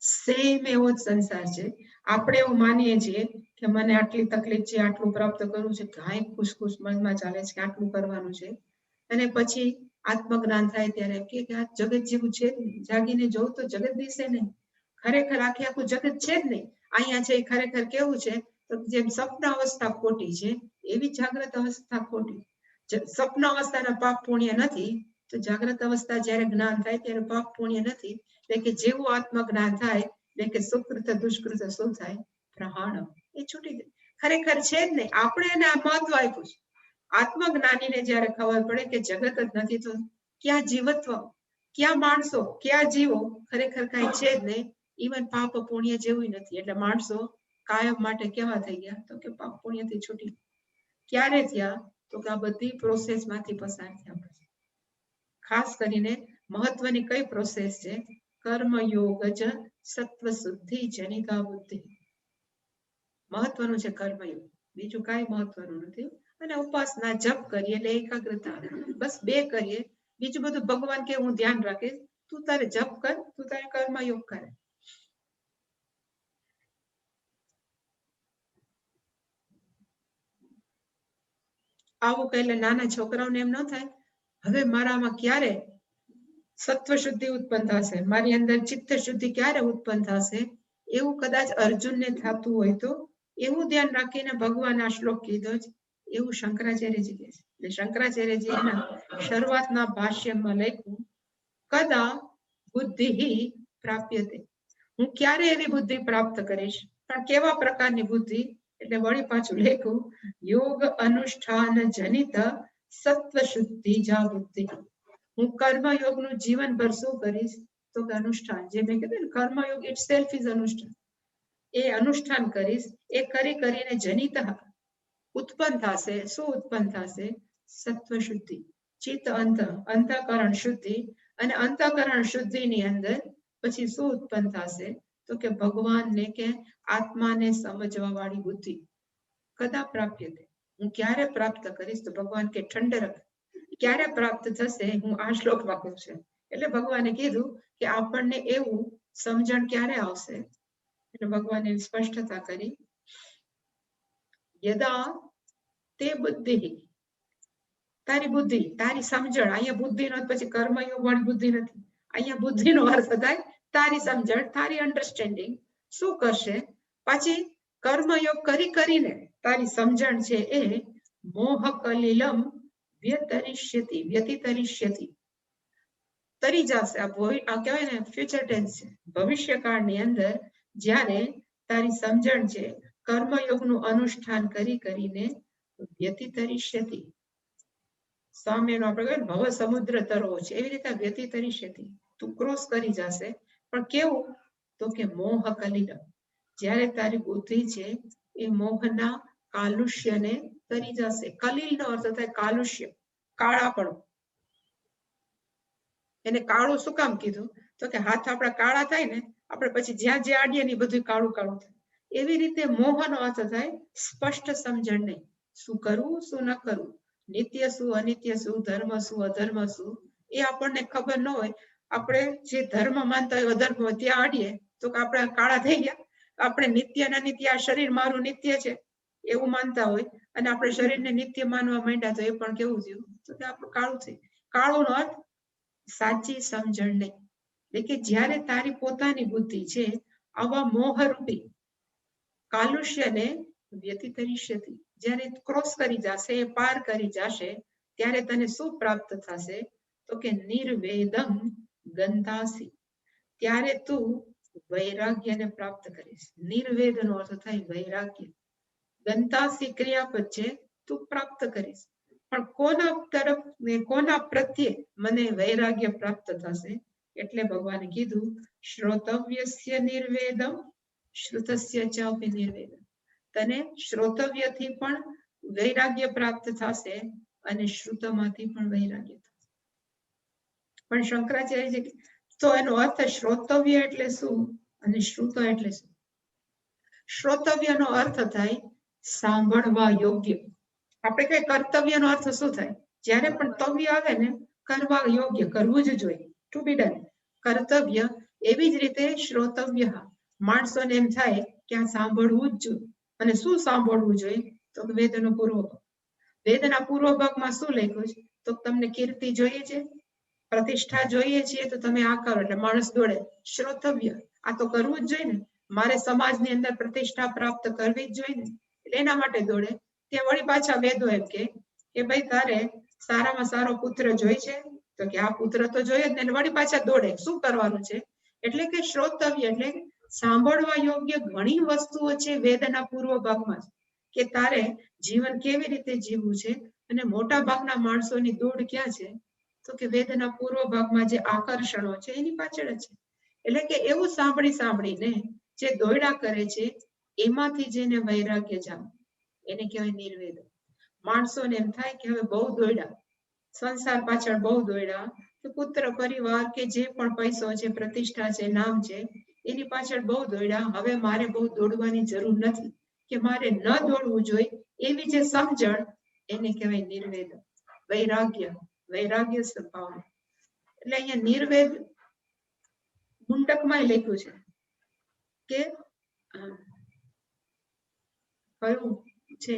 A: સેમ એવો જ સંસાર છે. આપણે એવું માનીએ છીએ કે મને આટલી તકલીફ છે, આટલું પ્રાપ્ત કરવું છે, કાંઈ ખુશ મનમાં ચાલે છે કે આટલું કરવાનું છે. અને પછી આત્મજ્ઞાન થાય ત્યારે કે આ જગત જેવું છે જ નહીં. જાગીને જોઉં તો જગત દિશે નહીં. ખરેખર આખું જગત છે જ નહીં. અહીંયા છે ખરેખર કેવું છે? તો જેમ સ્વપ્ન અવસ્થા ખોટી છે એવી જાગ્રત અવસ્થા ખોટી. સ્વપ્ન અવસ્થાના પાપ પુણ્ય નથી, તો જાગ્રત અવસ્થા જ્યારે જ્ઞાન થાય ત્યારે પાપ પુણ્ય નથી. એટલે કે જેવું આત્મજ્ઞાન થાય એટલે કે સુકૃત દુષ્કૃત શું થાય? પ્રહાણ, એ છૂટી જાય. ખરેખર છે જ નહીં. આપણે એને આ મહત્વ આપ્યું છે. આત્મજ્ઞાનીને જ્યારે ખબર પડે કે જગત જ નથી, તો ક્યાં જીવત્વ, ક્યાં માણસો, ક્યાં જીવો? ખરેખર કાંઈ છે જ નહીં. ઇવન પાપ પુણ્ય જેવું નથી. એટલે માણસો કાયમ માટે કેવા થઈ ગયા? તો કે પાપ પુણ્યથી છૂટી. ક્યારે થયા? તો કે આ બધી પ્રોસેસમાંથી પસાર થયા પછી. ખાસ કરીને મહત્વની કઈ પ્રોસેસ છે? કર્મયોગ જ સત્વ શુદ્ધિ જનિતા બુદ્ધિ. મહત્વનું છે કર્મયોગ, બીજું કાંઈ મહત્વનું નથી. અને ઉપાસના જપ કરીએ એટલે એકાગ્રતા, બસ 2 કરીએ. બીજું બધું ભગવાન કે હું ધ્યાન રાખીશ, તું તારે જપ કર, તું તારે કર્મયોગ કરે. આવું કહેલે નાના છોકરાઓને એમ ન થાય હવે મારામાં ક્યારે સત્વ શુદ્ધિ ઉત્પન્ન થશે, મારી અંદર ચિત્ત શુદ્ધિ ક્યારે ઉત્પન્ન થશે? એવું કદાચ અર્જુનને થતું હોય તો એવું ધ્યાન રાખીને ભગવાન આ શ્લોક કીધો જ, એવું શંકરાચાર્યજી કહે છે. એટલે શંકરાચાર્યજી એના શરૂઆતના ભાષ્યમાં લખ્યું કદા બુદ્ધિ પ્રાપ્યતે, હું ક્યારે એવી બુદ્ધિ પ્રાપ્ત કરીશ, પણ કેવા પ્રકારની બુદ્ધિ? એટલે વળી પાછું લખ્યું યોગ અનુષ્ઠાન જનિત સત્વ શુદ્ધિ જા બુદ્ધિ. હું કર્મયોગનું જીવનભર શું કરીશ? તો કે અનુષ્ઠાન, જે મેં કીધું ને કર્મયોગ ઇટ સેલ્ફ ઇઝ અનુષ્ઠાન. એ અનુષ્ઠાન કરીશ, એ કરીને જનિત ઉત્પન્ન થશે. શું ઉત્પન્ન થશે? સત્વ શુદ્ધિ, ચિત્ત અંતઃકરણ શુદ્ધિ. અને અંતઃકરણ શુદ્ધિની અંદર પછી શું ઉત્પન્ન થશે? તો કે ભગવાનને કે આત્માને સમજવા વાળી બુદ્ધિ. કદા પ્રાપ્ય, હું ક્યારે પ્રાપ્ત કરીશ? તો ભગવાન કે ઠંડરક, ક્યારે પ્રાપ્ત થશે? હું આ શ્લોકમાં કહું છું. એટલે ભગવાને કીધું કે આપણને એવું સમજણ ક્યારે આવશે? એટલે ભગવાને સ્પષ્ટતા કરી, યદા તે બુદ્ધિ, તારી બુદ્ધિ, તારી સમજણ. અહીંયા બુદ્ધિનો પછી કર્મયોગ વાળી બુદ્ધિ નથી. અહીંયા બુદ્ધિનો અર્થ થાય તારી સમજણ, તારી અન્ડરસ્ટેન્ડિંગ. શું કરશે? પછી કર્મયોગ કરીને તારી સમજણ છે એ મોહ કલિલમ વ્યતિતરિષ્યતિ, તરી જશે. આ કહેવાય ને ફ્યુચર ટેન્સ છે. ભવિષ્યકાળની અંદર જ્યારે તારી સમજણ છે કર્મયોગનું અનુષ્ઠાન કરીને વ્યતિતરિષ્યતિ, સામેનો આપણે કહીએ ભવ સમુદ્ર તરવો છે એવી રીતે વ્યતિતરિષ્યતિ, તું ક્રોસ કરી જશે. પણ કેવું? તો કે મોહ કલિલમ, જ્યારે તારી બુદ્ધિ છે એ મોહના કાલુષ્યને તરી જશે. કલિલનો અર્થ થાય કાલુષ્ય, કાળાપણું. એને કાળું શું કામ કીધું? તો કે હાથ આપણા કાળા થાય ને, આપણે પછી જ્યાં જ્યાં આડીએ ને બધું કાળું કાળું થાય. એવી રીતે મોહનો અર્થ થાય સ્પષ્ટ સમજણ નહીં. શું કરવું, શું ન કરવું, નિત્ય શું, અનિત્ય શું, ધર્મ શું, અધર્મ શું, એ આપણને ખબર ન હોય. આપણે જે ધર્મ માનતા હોય અધર્મ ત્યાં આડીએ તો કે આપણે કાળા થઈ ગયા. આપણે નિત્ય અને અનિત્ય, આ શરીર મારું નિત્ય છે એવું માનતા હોય અને આપણે શરીરને નિત્ય માનવા માંડ્યા તો એ પણ કેવું થયું? તો કે આપણું કાળું થઈ. કાળુંનો અર્થ સાચી સમજણ નહીં. એટલે કે જ્યારે તારી પોતાની બુદ્ધિ છે આવા મોહરૂપી કાલુષ્યને વ્યતિતરિષ્યતિ, જ્યારે ક્રોસ કરી જશે, પાર કરી જશે, ત્યારે તને શું પ્રાપ્ત થશે? તો કે નિર્વેદમ ગંધાસી, ત્યારે તું વૈરાગ્યને પ્રાપ્ત કરીશ. નિર્વેદનો અર્થ થાય વૈરાગ્ય. ગંધાસી ક્રિયાપદ છે, તું પ્રાપ્ત કરીશ. પણ કોના તરફ ને કોના પ્રત્યે મને વૈરાગ્ય પ્રાપ્ત થશે? એટલે ભગવાને કીધું શ્રોતવ્યસ્ય નિર્વેદમ શ્રુતસ્ય ચાપી નિર્વેદમ. તને શ્રોતવ્યથી પણ વૈરાગ્ય પ્રાપ્ત થશે અને શ્રુતમાંથી પણ વૈરાગ્ય થશે. પણ શંકરાચાર્ય તો એનો અર્થ શ્રોતવ્ય એટલે શું અને શ્રુત એટલે શું? શ્રોતવ્યનો અર્થ થાય સાંભળવા યોગ્ય. આપણે કઈ કર્તવ્યનો અર્થ શું થાય? જ્યારે પણ તવ્ય આવે ને, કરવા યોગ્ય, કરવું જ જોઈએ, ટુ બી ડન, કર્તવ્ય. એવી જ રીતે શ્રોતવ્ય, માણસોને એમ થાય કે આ સાંભળવું જ જોઈએ. અને શું સાંભળવું જોઈએ? તો વેદનો પૂર્વ ભાગ. વેદના પૂર્વ ભાગમાં શું લખ્યું છે? તો તમને કીર્તિ જોઈએ છે, પ્રતિષ્ઠા જોઈએ છીએ, તો તમે આ કરો એટલે માણસ દોડે. શ્રોતવ્ય, આ તો કરવું જ જોઈએ ને, મારે સમાજની અંદર પ્રતિષ્ઠા પ્રાપ્ત કરવી જ જોઈએ ને, એટલે એના માટે દોડે. ત્યાં વળી પાછા વેદો એમ કે ભાઈ તારે સારામાં સારો પુત્ર જોઈએ છે, તો કે આ પુત્ર તો જોઈએ જ ને, વળી પાછા દોડે. શું કરવાનું છે? એટલે કે શ્રોતવ્ય એટલે સાંભળવા યોગ્ય ઘણી વસ્તુઓ છે વેદના પૂર્વ ભાગમાં, કે તારે જીવન કેવી રીતે જીવવું છે. અને મોટા ભાગના માણસોની દોડ ક્યાં છે? તો કે વેદના પૂર્વ ભાગમાં જે આકર્ષણો છે એની પાછળ જ છે. એટલે કે એવું સાંભળીને જે દોયડા કરે છે એમાંથી જેને વૈરાગ્ય જામે એને કહેવાય નિર્વેદ. માણસોને એમ થાય કે હવે બહુ દોયડા, સંસાર પાછળ બહુ દોયડા, કે પુત્ર પરિવાર કે જે પણ પૈસો છે, પ્રતિષ્ઠા છે, નામ છે, એની પાછળ બહુ દોયડા, હવે મારે બહુ દોડવાની જરૂર નથી, કે મારે ન દોડવું જોઈએ, એવી જે સમજણ એને કહેવાય નિર્વેદ. વૈરાગ્ય સ્વભાવ. એટલે અહીંયા નિર્વેદ મુંડકમાં લખ્યું છે કે કયું છે?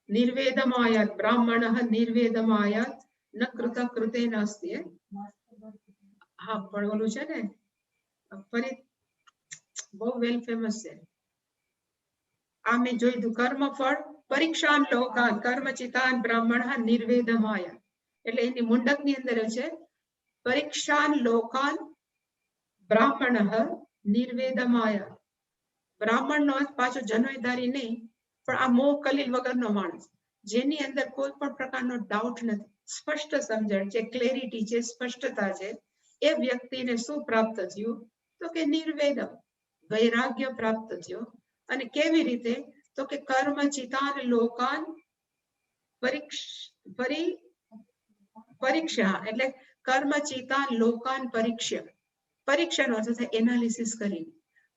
A: નિર્વેદમાયાત બ્રાહ્મણ નિર્વેદમાયાત ન કૃત કૃતે નાસ્તિ. હા, પણ ઓલું છે ને ફરી બહુ વેલ ફેમસ છે. આ મેં જોયું, કર્મફળ પરીક્ષાન લોકાન કર્મચિતાન બ્રાહ્મણ નિર્વેદમાયા. એટલે એની મુંડકની અંદર છે પરીક્ષાન લોકાન બ્રાહ્મણ નિર્વેદમાયા. બ્રાહ્મણનો અર્થ પાછો જનોયધારી નહીં, પણ આ મોહ કલીલ વગરનો માણસ, જેની અંદર કોઈ પણ પ્રકારનો ડાઉટ નથી, સ્પષ્ટ સમજણ છે, ક્લેરિટી છે, સ્પષ્ટતા છે. એ વ્યક્તિને શું પ્રાપ્ત થયું? તો કે નિર્વેદમ, વૈરાગ્ય પ્રાપ્ત થયો. અને કેવી રીતે? તો કે કર્મ ચિતાન લોકાન પરીક્ષા, એટલે કર્મ ચિતાન લોકાન પરીક્ષા. પરીક્ષાનો અર્થ થાય એનાલિસિસ કરી.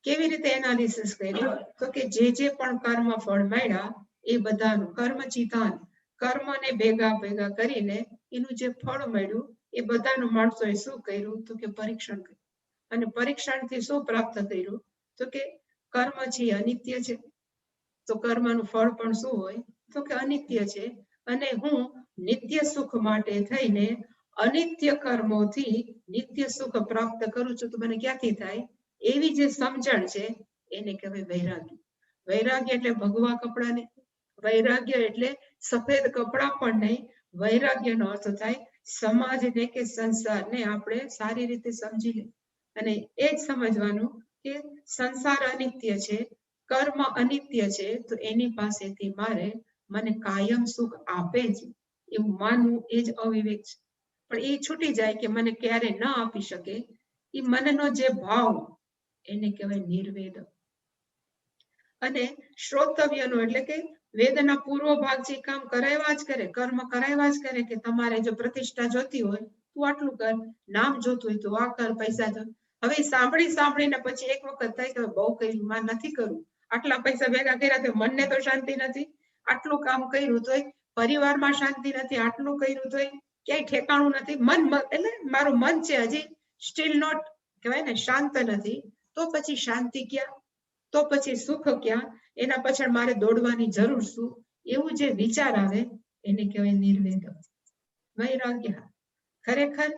A: કેવી રીતે એનાલિસિસ કર્યું? તો કે જે પણ કર્મ ફળ મળ્યા એ બધાનું કર્મ ચિતાન, કર્મને ભેગા કરીને એનું જે ફળ મળ્યું એ બધાનું માણસોએ શું કર્યું? તો કે પરીક્ષણ કર્યું. અને પરીક્ષણથી શું પ્રાપ્ત કર્યું? તો કે કર્મ છે અનિત્ય છે, તો કર્મનું ફળ પણ શું હોય? તો કે અનિત્ય છે. અને હું નિત્ય સુખ માટે થઈને અનિત્ય કર્મોથી નિત્ય સુખ પ્રાપ્ત કરું છું, તો મને ક્યાંથી થાય? એવી જે સમજણ છે એને કહેવાય વૈરાગ્ય. વૈરાગ્ય એટલે ભગવા કપડા નહીં, વૈરાગ્ય એટલે સફેદ કપડા પણ નહીં. વૈરાગ્યનો અર્થ થાય સમાજને કે સંસારને આપણે સારી રીતે સમજી લે. અને એ જ સમજવાનું કે સંસાર અનિત્ય છે, કર્મ અનિત્ય છે, તો એની પાસેથી મને કાયમ સુખ આપે છે એવું માનવું એ જ અવિવેક છે. પણ એ છૂટી જાય કે મને ક્યારે ન આપી શકે, એ મનનો જે ભાવ એને કહેવાય નિર્વેદ. અને શ્રોતવ્યનો એટલે કે વેદના પૂર્વ ભાગ જે કામ કરાવ્યા જ કરે, કર્મ કરાવ્યા જ કરે, કે તમારે જો પ્રતિષ્ઠા જોતી હોય તું આટલું કર, નામ જોતું હોય તો આ કર, પૈસા જો. હવે સાંભળીને પછી એક વખત થાય કે બહુ કર્યું, માં નથી કરવું, આટલા પૈસા ભેગા કર્યા તો મનને તો શાંતિ નથી, આટલું કામ કર્યું તોય પરિવારમાં શાંતિ નથી, આટલું કર્યું તોય ક્યાંય ઠેકાણું નથી, મન એટલે મારું મન છે હજી સ્ટીલ નોટ કહેવાય ને શાંત નથી, તો પછી શાંતિ ક્યાં? તો પછી સુખ ક્યાં? એના પાછળ મારે દોડવાની જરૂર શું? એવું જે વિચાર આવે એને કહેવાય નિર્વેદ. વૈરાગ્ય, ખરેખર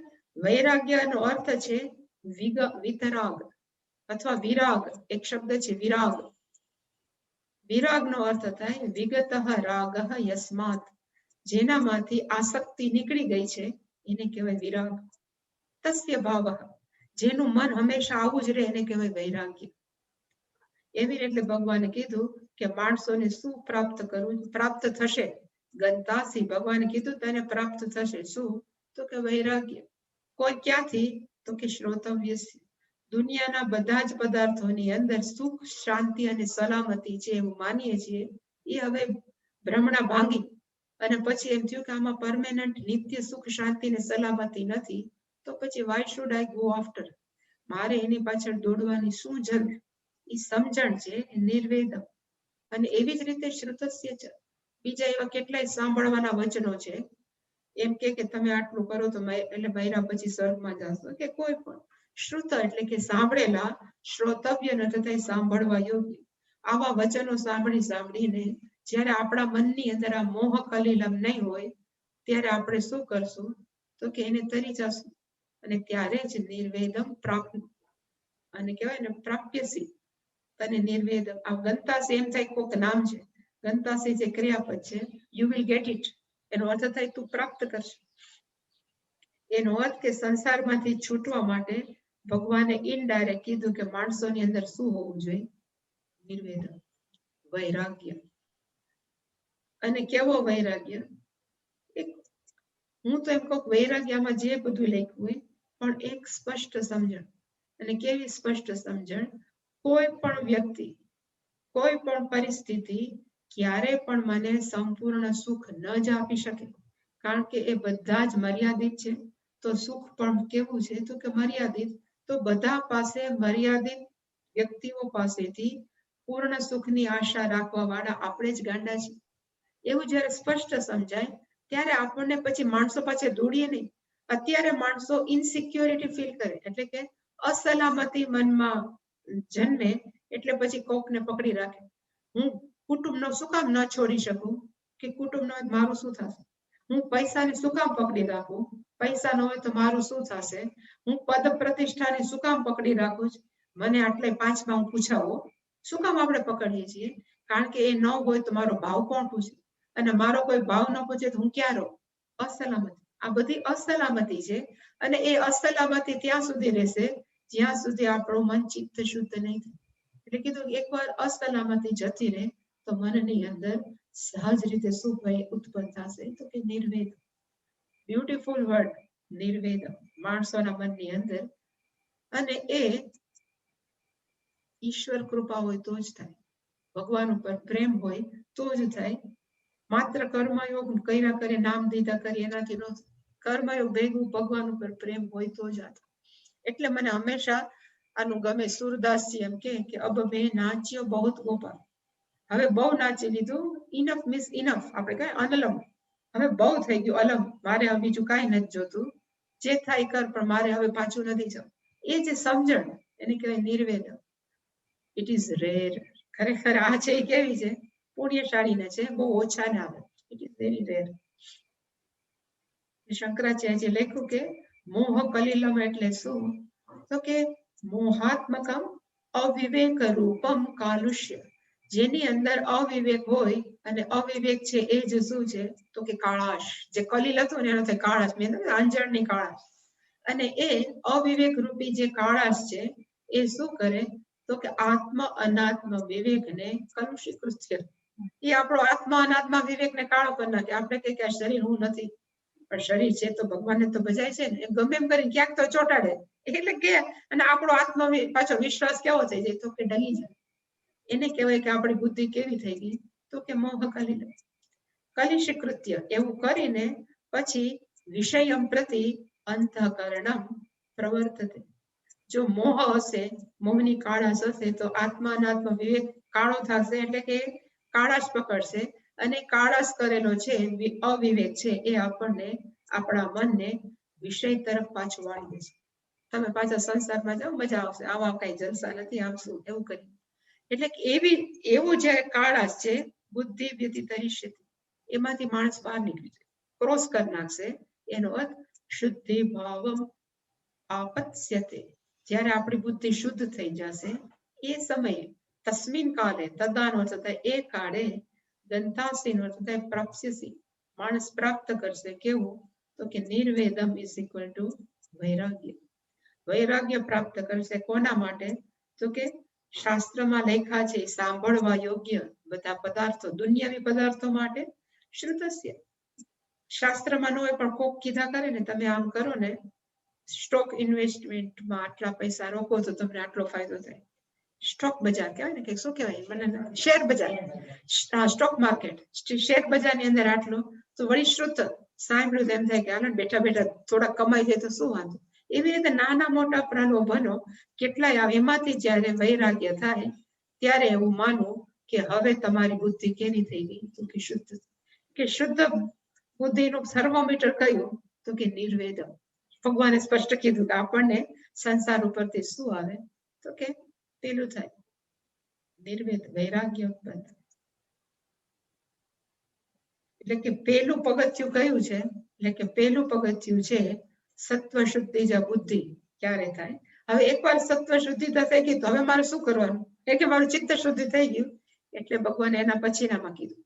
A: વૈરાગ્યનો અર્થ છે વિતરાગ અથવા વિરાગ. એક શબ્દ છે વિરાગ. વિરાગનો અર્થ થાય વિગત રાગ યસ્માત, જેનામાંથી આસક્તિ નીકળી ગઈ છે એને કહેવાય વિરાગ. તસ્ય ભાવ, જેનું મન હંમેશા આવું જ રહે એને કહેવાય વૈરાગ્ય. એવી રીતે ભગવાને કીધું કે માણસોને શું પ્રાપ્ત કરવું? પ્રાપ્ત થશે ગંતાસી, ભગવાને કીધું તને પ્રાપ્ત થશે શું? તો કે વૈરાગ્ય. કોઈ ક્યાંથી? તો કે શ્રોતવ્ય. દુનિયાના બધા જ પદાર્થોની અંદર સુખ, શાંતિ અને સલામતી છે એવું માનીએ છીએ, એ હવે ભ્રમણા ભાંગી અને પછી એમ થયું કે આમાં પરમેનન્ટ નિત્ય સુખ, શાંતિ ને સલામતી નથી, તો પછી why should I go after? મારે એની પાછળ દોડવાની શું જરૂર? એ સમજણ છે નિર્વેદમ. અને એવી જ રીતે શ્રુતસ્ય છે, બીજા એવા કેટલાય સાંભળવાના વચનો છે, એમ કે તમે આટલું કરો તો એટલે મહિના પછી સ્વર્ગમાં જશો, કે કોઈ પણ શ્રુત એટલે કે સાંભળેલા, શ્રોતવ્ય ન થતા સાંભળવા યોગ્ય. આવા વચનો સાંભળીને જ્યારે આપણા મનની અંદર આ મોહ કલીલમ નહીં હોય ત્યારે આપણે શું કરશું? તો કે એને તરી જશું. અને ત્યારે જ નિર્વેદમ પ્રાપ્ત, અને કહેવાય ને પ્રાપ્યસી, તને નિર્વેદ. આ ગંતાસી એમ થાય કોઈક નામ છે, ગંતાસી જે ક્રિયાપદ છે, યુ વિલ ગેટ ઇટ, એનો અર્થ થાય તું પ્રાપ્ત કરશે. એનો અર્થ કે સંસારમાંથી છૂટવા માટે ભગવાને ઇનડાયરેક્ટ કીધું કે માણસોની અંદર શું હોવું જોઈએ? નિર્વેદ, વૈરાગ્ય. અને કેવો વૈરાગ્ય? હું તો એમ કહું વૈરાગ્યમાં જે બધું લખ્યું હોય પણ એક સ્પષ્ટ સમજણ. અને કેવી સ્પષ્ટ સમજણ? કોઈ પણ વ્યક્તિ, કોઈ પણ પરિસ્થિતિ ક્યારે પણ મને સંપૂર્ણ સુખ ન જ આપી શકે, કારણ કે એ બધા જ મર્યાદિત છે. તો સુખ પણ કેવું છે? તો કે મર્યાદિત. તો બધા પાસે મર્યાદિત વ્યક્તિઓ પાસેથી પૂર્ણ સુખની આશા રાખવા વાળા આપણે જ ગાંડા છીએ. એવું જ્યારે સ્પષ્ટ સમજાય ત્યારે આપણને પછી માણસો પાસે દોડીએ નહીં. અત્યારે માણસો ઇનસિક્યોરિટી ફીલ કરે, એટલે કે અસલામતી મનમાં જન્મે, એટલે પછી કોકને પકડી રાખે. હું કુટુંબનો શું કામ ન છોડી શકું? કે કુટુંબનો મારું શું થશે? હું પૈસાને શું કામ પકડી રાખું? પૈસા ન હોય તો મારું શું થશે? હું પદ પ્રતિષ્ઠાને શું કામ પકડી રાખું? મને આટલે 5માં હું પૂછાવો. શું કામ આપણે પકડીએ છીએ? કારણ કે એ ન હોય તો મારો ભાવ કોણ પૂછે? અને મારો કોઈ ભાવ ન પૂછે તો હું ક્યાં રહું? અસલામતી. આ બધી અસલામતી છે. અને એ અસલામતી ત્યાં સુધી રહેશે જ્યાં સુધી આપણું મન ચિત્ત શુદ્ધ નહીં થાય. એટલે કીધું એકવાર અસલામતી જતી રહે તો મનની અંદર સહજ રીતે સુખ ઉત્પન્ન થશે. તો કે નિર્વેદ, બ્યુટીફુલ વર્ડ નિર્વેદ. માણસોના મનની અંદર, અને એ ઈશ્વર કૃપા હોય તો જ થાય, ભગવાન ઉપર પ્રેમ હોય તો જ થાય. માત્ર કર્મયોગ કર્યા કરે, નામ દીધા કરી એનાથી ન, કર્મયોગ ભેગું ભગવાન ઉપર પ્રેમ હોય તો જ આ થાય. એટલે મને હંમેશા આનું ગમે, સુરદાસજી એમ કે અબ મેં નાચ્યો બહુત ગોપાલ, હવે બહુ નાચી લીધું, ઇનફ મીન્સ ઇનફ, આપણે કહીએ અનલમ, હવે બહુ થઈ ગયું અલમ, મારે હવે બીજું કાંઈ નથી જોતું, જે થાય કર, પણ મારે હવે પાછું નથી જવું. એ જે સમજણ એને કહેવાય નિર્વેદ. It is rare. ખરેખર આ છે એ કેવી છે, પુણ્યશાળીને છે, બહુ ઓછાને આવે. It is very rare. Shankaracharyaji લખ્યું કે મોહ કલિલમ એટલે શું, તો કે મોહાત્મકમ અવિવેક રૂપમ કાલુષ્ય, જેની અંદર અવિવેક હોય, અને અવિવેક છે એ જ શું છે, તો કે કાળાશ. જે કલિલ હતું ને એનો થાય કાળાશ, મેં અંજળની કાળાશ. અને એ અવિવેક રૂપી જે કાળાશ છે એ શું કરે, તો કે આત્મ અનાત્મ વિવેકને કલુષિત કૃત્ય. એ આપણો આત્મા અનાત્મા વિવેકને કાળો કરી નાખે. આપણે કહીએ કે આ શરીર હું નથી, પણ શરીર છે તો ભગવાનને તો બજાય છે ને, ગમે એમ કરીને ક્યાંક તો ચોટાડે. એટલે કે અને આપણો આત્મા પાછો વિશ્વાસ કેવો થઈ જાય, તો કે ડગી જાય. એને કહેવાય કે આપણી બુદ્ધિ કેવી થઈ ગઈ, તો કે મોહ કલિષ કૃત્ય. એવું કરીને પછી વિષયમ પ્રતિ અંતઃકરણમ પ્રવર્તતે. જો મોહ હશે, મોહની કાળાશ હશે, તો આત્મા અનાત્મ વિવેક કાળો થશે, એટલે કે કાળાશ પકડશે, અને કાળાશ કરેલો છે અવિવેક છે એ આપણને, આપણા મનને વિષય તરફ પાછું વાળી દેશે. તમે પાછા સંસારમાં જાઓ, મજા આવશે, આવા કઈ જલસા નથી, આમ શું એવું કરી. એટલે એવું જે કાળાશ છે, બુદ્ધિ વ્યતિતરિષ્ય, એમાંથી માણસ બહાર નીકળી જાય, ક્રોસ કરી નાખશે. એનો અર્થ શુદ્ધિ ભાવમ આપત્સ્યતે. જ્યારે આપણી બુદ્ધિ શુદ્ધ થઈ જશે એ સમયે, તસ્મિન કાલે, તદાનો થતા એ કાળે, ગંતાસીનો થતા પ્રાપ્સ્યસી, માણસ પ્રાપ્ત કરશે. કેવું, તો કે નિર્વેદમ ઇઝ ઇક્વલ ટુ વૈરાગ્ય. વૈરાગ્ય પ્રાપ્ત કરશે. કોના માટે, તો કે શાસ્ત્રમાં લખ્યા છે સાંભળવા યોગ્ય બધા પદાર્થો, દુનિયાવી પદાર્થો માટે શ્રુતસ્ય. શાસ્ત્રમાં ન હોય પણ કોક કીધા કરે ને, તમે આમ કરો ને, સ્ટોક ઇન્વેસ્ટમેન્ટમાં આટલા પૈસા રોકો તો તમને આટલો ફાયદો થાય. સ્ટોક બજાર કહેવાય ને, કે શું કહેવાય, મને શેર બજાર, સ્ટોક માર્કેટ, શેર બજારની અંદર આટલો, તો વળી શ્રુત સાંભળ્યું તેમ થાય કે હાલો બેઠા બેઠા થોડા કમાઈ જાય તો શું વાંધો. એવી રીતે નાના મોટા પ્રલોભનો કેટલાય આવે. એમાંથી જ્યારે વૈરાગ્ય થાય ત્યારે એવું માનવું કે હવે તમારી બુદ્ધિ કેવી થઈ ગઈ, તો કે શુદ્ધ. કે શુદ્ધ બુદ્ધિનું થર્મોમીટર કયું, તો કે નિર્વેદમ. ભગવાને સ્પષ્ટ કીધું કે આપણને સંસાર ઉપરથી શું આવે, તો કે પેલું થાય નિર્વેદ, વૈરાગ્ય ઉત્પન્ન. એટલે કે પેલું પગથિયું કયું છે, એટલે કે પેલું પગથિયું છે સત્વ શુદ્ધિ જા બુદ્ધિ. ક્યારે થાય, હવે એકવાર સત્વ શુદ્ધિ થઈ ગઈ તો હવે મારે શું કરવાનું, એટલે મારું ચિત્ત શુદ્ધિ થઈ ગયું. એટલે ભગવાને એના પછીનામાં કીધું.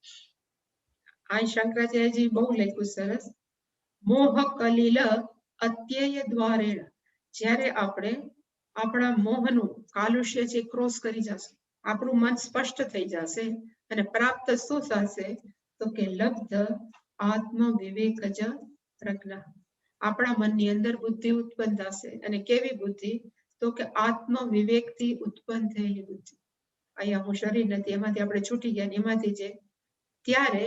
A: આ શંકરાચાર્યજી બહુ લખ્યું સરસ, મોહ કલિલ અત્યય દ્વારેણ. જ્યારે આપણે આપણા મોહનું કાલુષ્ય છે ક્રોસ કરી જશે, આપણું મન સ્પષ્ટ થઈ જશે, અને પ્રાપ્ત શું થશે, તો કે લબ્ધ આત્મ વિવેક જ પ્રજ્ઞા. આપણા મનની અંદર બુદ્ધિ ઉત્પન્ન થશે. અને કેવી બુદ્ધિ, તો કે આત્મ વિવેકથી ઉત્પન્ન થયેલી બુદ્ધિ. અહીંયા હું શરીર નથી, એમાંથી આપણે છૂટી ગયા, એમાંથી જે, ત્યારે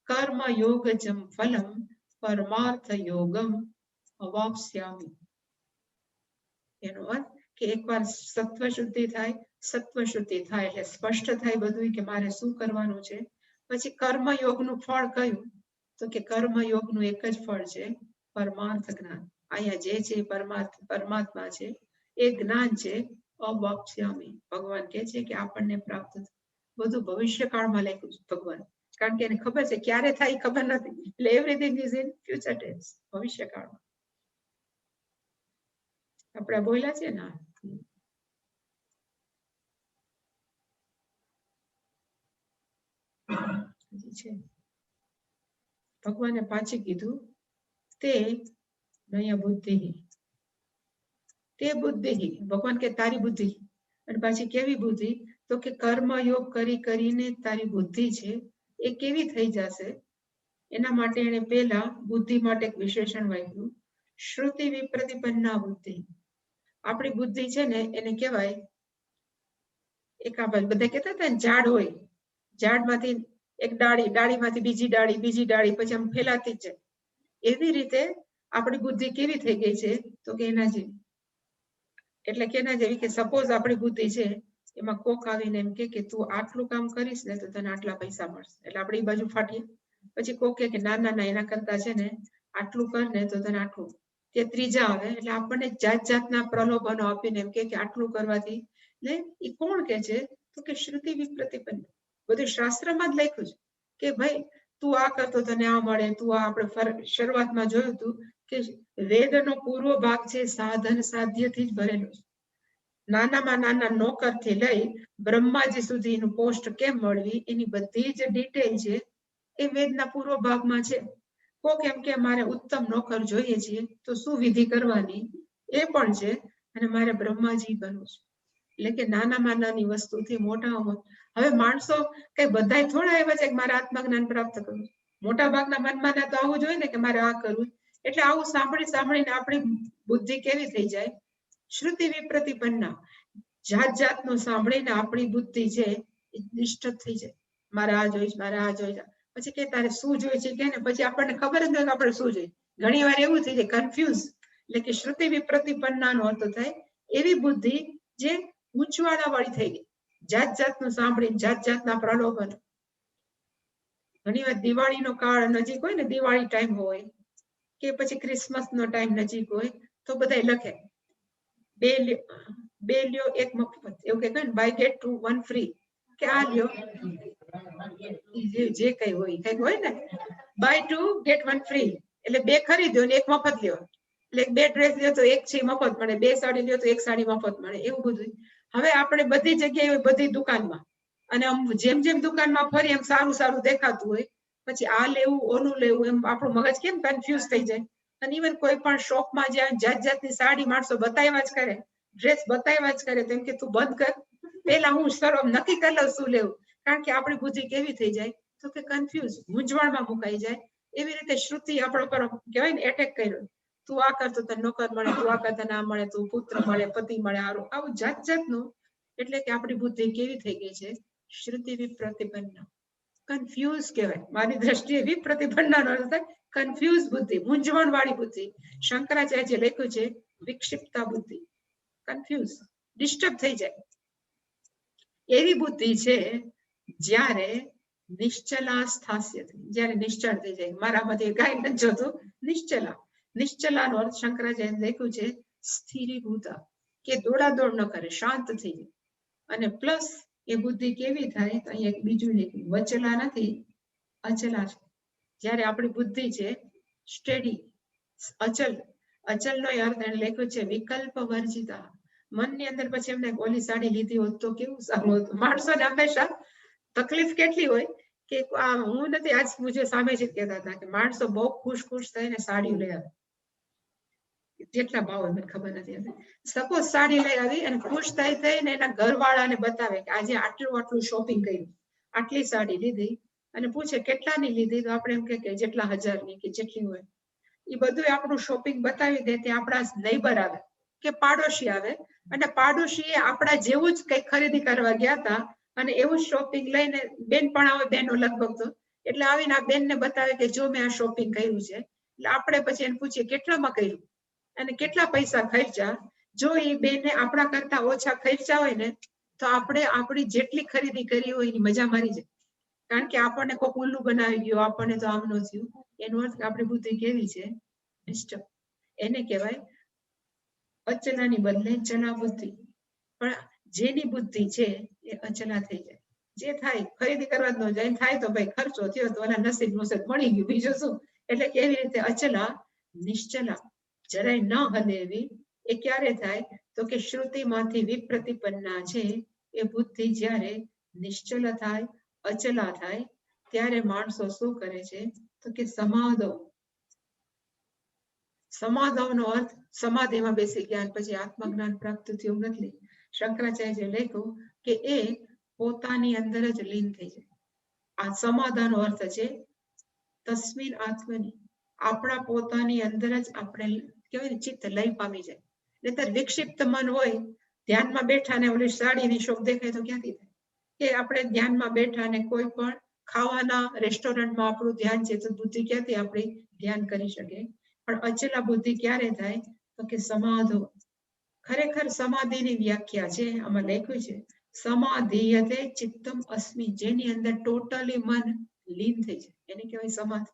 A: કર્મ યોગ જમ ફલમ પરમાર્થ યોગમ અવાપ્સ્યામિ. એનો અર્થ કે એકવાર સત્વ શુદ્ધિ થાય, સત્વ શુદ્ધિ થાય એટલે સ્પષ્ટ થાય બધું કે મારે શું કરવાનું છે. પછી કર્મયોગનું ફળ કયું, તો કે કર્મયોગનું એક જ ફળ છે પરમાર્થ જ્ઞાન. અહીંયા જે છે પરમાત્મા છે એ જ્ઞાન છે. અવાપ્સ્યામિ, ભગવાન કહે છે કે આપણને પ્રાપ્ત થાય. બધું ભવિષ્યકાળમાં લખ્યું છે ભગવાન, કારણ કે એને ખબર છે ક્યારે થાય ખબર નથી, એટલે everything is in future tense, ભવિષ્યકાળમાં. આપણે બોલ્યા છે ને, ભગવાને પાછી કીધું તે નય બુદ્ધિ, તે બુદ્ધિ. ભગવાન કે તારી બુદ્ધિ. અને પાછી કેવી બુદ્ધિ, તો કે કર્મયોગ કરી કરીને તારી બુદ્ધિ છે એ કેવી થઈ જશે. એના માટે એને પહેલા બુદ્ધિ માટે એક વિશેષણ વાપર્યું, શ્રુતિ વિપ્રતિપન્ના બુદ્ધિ. આપણી બુદ્ધિ છે ને એને કહેવાય, એક આપણે બધા કહેતા હતા ને ઝાડ હોય, ઝાડમાંથી એક ડાળીમાંથી બીજી ડાળી પછી આમ ફેલાતી જ જાય. એવી રીતે આપણી બુદ્ધિ કેવી થઈ ગઈ છે તો કે એના જેવી. એટલે કે એના જેવી કે સપોઝ આપણી બુદ્ધિ છે એમાં કોક આવીને એમ કે તું આટલું કામ કરીશ ને તો તને આટલા પૈસા મળશે. એટલે આપણે એ બાજુ ફાટીએ. પછી કોક કે ના ના ના એના કરતા છે ને આટલું કર ને તો તને આટલું. તે ત્રીજા આવે એટલે આપણને જાત જાતના પ્રલોભનો આપીને એમ કે આટલું કરવાથી. ને એ કોણ કે છે તો કે શ્રુતિ વિપ્રતિપન્ન. બધું શાસ્ત્રમાં જ લખ્યું છે કે ભાઈ તું આ કરતો તને આ મળે. તું આ આપણે શરૂઆતમાં જોયું હતું કે વેદનો પૂર્વ ભાગ છે સાધન સાધ્યથી જ ભરેલો છે. નાનામાં નાના નોકરથી લઈ બ્રહ્માજી સુધીનું પોસ્ટ કેમ મળવી એની બધી જ ડિટેલ છે એ વેદના પૂર્વ ભાગમાં છે. કોક એમ કે મારે ઉત્તમ નોકર જોઈએ છે તો શું વિધિ કરવાની એ પણ છે. અને મારે બ્રહ્માજી બનવું છે. એટલે કે નાનામાં નાની વસ્તુથી મોટામાં. હવે માણસો કઈ બધાય થોડા એવા છે કે મારે આત્મજ્ઞાન પ્રાપ્ત કરવું. મોટા ભાગના મનમાં તો આવું જોઈએ ને કે મારે આ કરવું. એટલે આવું સાંભળીને આપણી બુદ્ધિ કેવી થઈ જાય? શ્રુતિ વિપ્રતિપન્ના. જાત જાતનું સાંભળીને આપણી બુદ્ધિ છે એ નિષ્ઠ થઈ જાય. મારે આ જોઈશ, મારે આ જોઈશ. પછી કે તારે શું જોઈએ છે કે ને પછી આપણને ખબર જ નથી આપણે શું જોઈએ. ઘણી વાર એવું થઈ જાય કન્ફ્યુઝ. એટલે કે શ્રુતિ વિપ્રતિપન્નાનો અર્થ થાય એવી બુદ્ધિ જે ઊંચવાળા વાળી થઈ ગઈ. જાત જાતનું સાંભળીને જાત જાતના પ્રલોભન. ઘણી વાર દિવાળીનો કાળ નજીક હોય ને, દિવાળી ટાઈમ હોય કે પછી ક્રિસમસનો ટાઈમ નજીક હોય તો બધા લખે બે લ્યો એક મફત. એવું કે બાય ગેટ 2 1 ફ્રી. કે આ લ્યો જે કઈ હોય કઈક હોય ને બાય 2 ગેટ 1 ફ્રી. એટલે બે ખરીદ્યો ને એક મફત લ્યો. એટલે બે ડ્રેસ લ્યો તો એક છે મફત મળે, બે સાડી લ્યો તો એક સાડી મફત મળે. એવું બધું. હવે આપણે બધી જગ્યાએ બધી દુકાનમાં અને જેમ જેમ દુકાનમાં ફરી એમ સારું સારું દેખાતું હોય પછી આ લેવું ઓલું લેવું એમ આપણું મગજ કેમ કન્ફ્યુઝ થઈ જાય. અને ઇવન કોઈ પણ શોપમાં જ્યાં જાત જાતની સાડી માણસો બતાવ્યા જ કરે, ડ્રેસ બતાવ્યા જ કરે, તેમ કે તું બંધ કર પેલા હું સર્વ નક્કી કરી લઉં શું લેવું. કારણ કે આપણી બુદ્ધિ કેવી થઈ જાય તો કે કન્ફ્યુઝ, મૂંઝવણમાં મુકાઈ જાય. એવી રીતે શ્રુતિ આપણો પર કહેવાય ને એટેક કર્યો. તું આ કરતો તને નોકર મળે, તું આ કરતા ના મળે, તું પુત્ર મળે, પતિ મળે, આવું જાત જાતનું. એટલે કે આપણી બુદ્ધિ કેવી થઈ ગઈ છે? શ્રુતિ વિપ્રતિપન્ન. કન્ફ્યુઝ કહેવાય. મારી દ્રષ્ટિએ વિપ્રતિપન્નાનો અર્થ થાય કન્ફ્યુઝ બુદ્ધિ, મૂંઝવણ વાળી બુદ્ધિ. શંકરાચાર્ય લખ્યું છે વિક્ષિપ્તા બુદ્ધિ. કન્ફ્યુઝ, ડિસ્ટર્બ થઈ જાય. એવી બુદ્ધિ છે જ્યારે નિશ્ચલા સ્થાસ્ય, જ્યારે નિશ્ચળ થઈ જાય. મારામાંથી કાંઈ નથી જોતું. નિશ્ચલા. નિશ્ચલાનો અર્થ શંકરાચાર્ય લખ્યું છે સ્થિરીભૂતા, કે દોડાદોડ ન કરે, શાંત થઈ જાય. અને પ્લસ એ બુદ્ધિ કેવી થાય તો અહીંયા એક બીજું લખ્યું વચલા નથી, અચલા છે. જ્યારે આપણી બુદ્ધિ છે સ્ટેડી, અચલ. અચલનો અર્થ એને લખ્યો છે વિકલ્પ વર્જિતા. મનની અંદર પછી એમને ઓલી સાડી લીધી હોત તો કેવું સારું હતું. માણસોને હંમેશા તકલીફ કેટલી હોય કે હું નથી, આજ મુજે સામે જ કહેતા હતા કે માણસો બહુ ખુશ થઈને સાડી લઈ આવે. જેટલા ભાવ મને ખબર નથી. સપોઝ સાડી લઈ આવી અને ખુશ થઈને એના ઘરવાળાને બતાવે કે આજે આટલું શોપિંગ કર્યું, આટલી સાડી લીધી, અને પૂછે કેટલાની લીધી તો આપણે એમ કે જેટલા હજારની કે જેટલી હોય. એ બધું આપણું શોપિંગ બતાવી દે. ત્યાં આપણા નેબર આવે કે પાડોશી આવે અને પાડોશી આપણા જેવું જ કઈ ખરીદી કરવા ગયા હતા અને એવું શોપિંગ લઈને બેન પણ આવે, બેનો લગભગ તો, એટલે આવીને આ બેનને બતાવે કે જો મેં આ શોપિંગ કર્યું છે. એટલે આપણે પછી એને પૂછીએ કેટલામાં કર્યું અને કેટલા પૈસા ખર્ચા. જો એ બેને આપણા કરતા ઓછા ખર્ચા હોય ને તો આપણે આપણી જેટલી ખરીદી કરી હોય એની મજા મારી જાય. કારણ કે આપણને કોઈક ઉલ્લું બનાવી ગયું, આપણને તો આમ ન થયું. એનો અર્થ આપણી બુદ્ધિ કેવી છે? ડિસ્ટર્બ. એને કહેવાય અચલાની બદલે ચલા બુદ્ધિ. પણ જેની બુદ્ધિ છે એ અચલા થઈ જાય. જે થાય ખરીદી કરવા જ ન જાય, થાય તો ભાઈ ખર્ચો થયો તો ઓલા નસીબ મળી ગયું, બીજું શું. એટલે કેવી રીતે અચલા નિશ્ચલા, જરાય ન હલે એવી. એ ક્યારે થાય તો કે શ્રુતિમાંથી વિપ્રતિપન્ના છે એ બુદ્ધિ જ્યારે નિશ્ચલ થાય, અચલા થાય, ત્યારે માણસો શું કરે છે તો કે સમાધવ. સમાધવનો અર્થ સમાધિમાં બેસી ગયા પછી આત્મજ્ઞાન પ્રાપ્ત થયું નથી. શંકરાચાર્ય લખ્યું કે એ પોતાની અંદર જ લીન થઈ જાય. આ સમાધાનો અર્થ છે તસ્મિન આત્મની, આપણા પોતાની અંદર જ આપણે કહેવાય ને ચિત્ત લય પામી જાય. નહીતર વિક્ષિપ્ત મન હોય, ધ્યાનમાં બેઠા ને ઓલી સાડીની શોપ દેખાય તો ક્યાંથી થાય? કે આપણે ધ્યાનમાં બેઠા ને કોઈ પણ ખાવાના રેસ્ટોરન્ટમાં આપણું ધ્યાન છે તો બુદ્ધિ ક્યાંથી આપણી ધ્યાન કરી શકે? પણ અચલા બુદ્ધિ ક્યારે થાય? તો કે સમાધો. ખરેખર સમાધિની વ્યાખ્યા છે, આમાં લખ્યું છે સમાધિયતે ચિત્તમ અસ્મિ, જેની અંદર ટોટલી મન લીન થઈ જાય એને કહેવાય સમાધિ.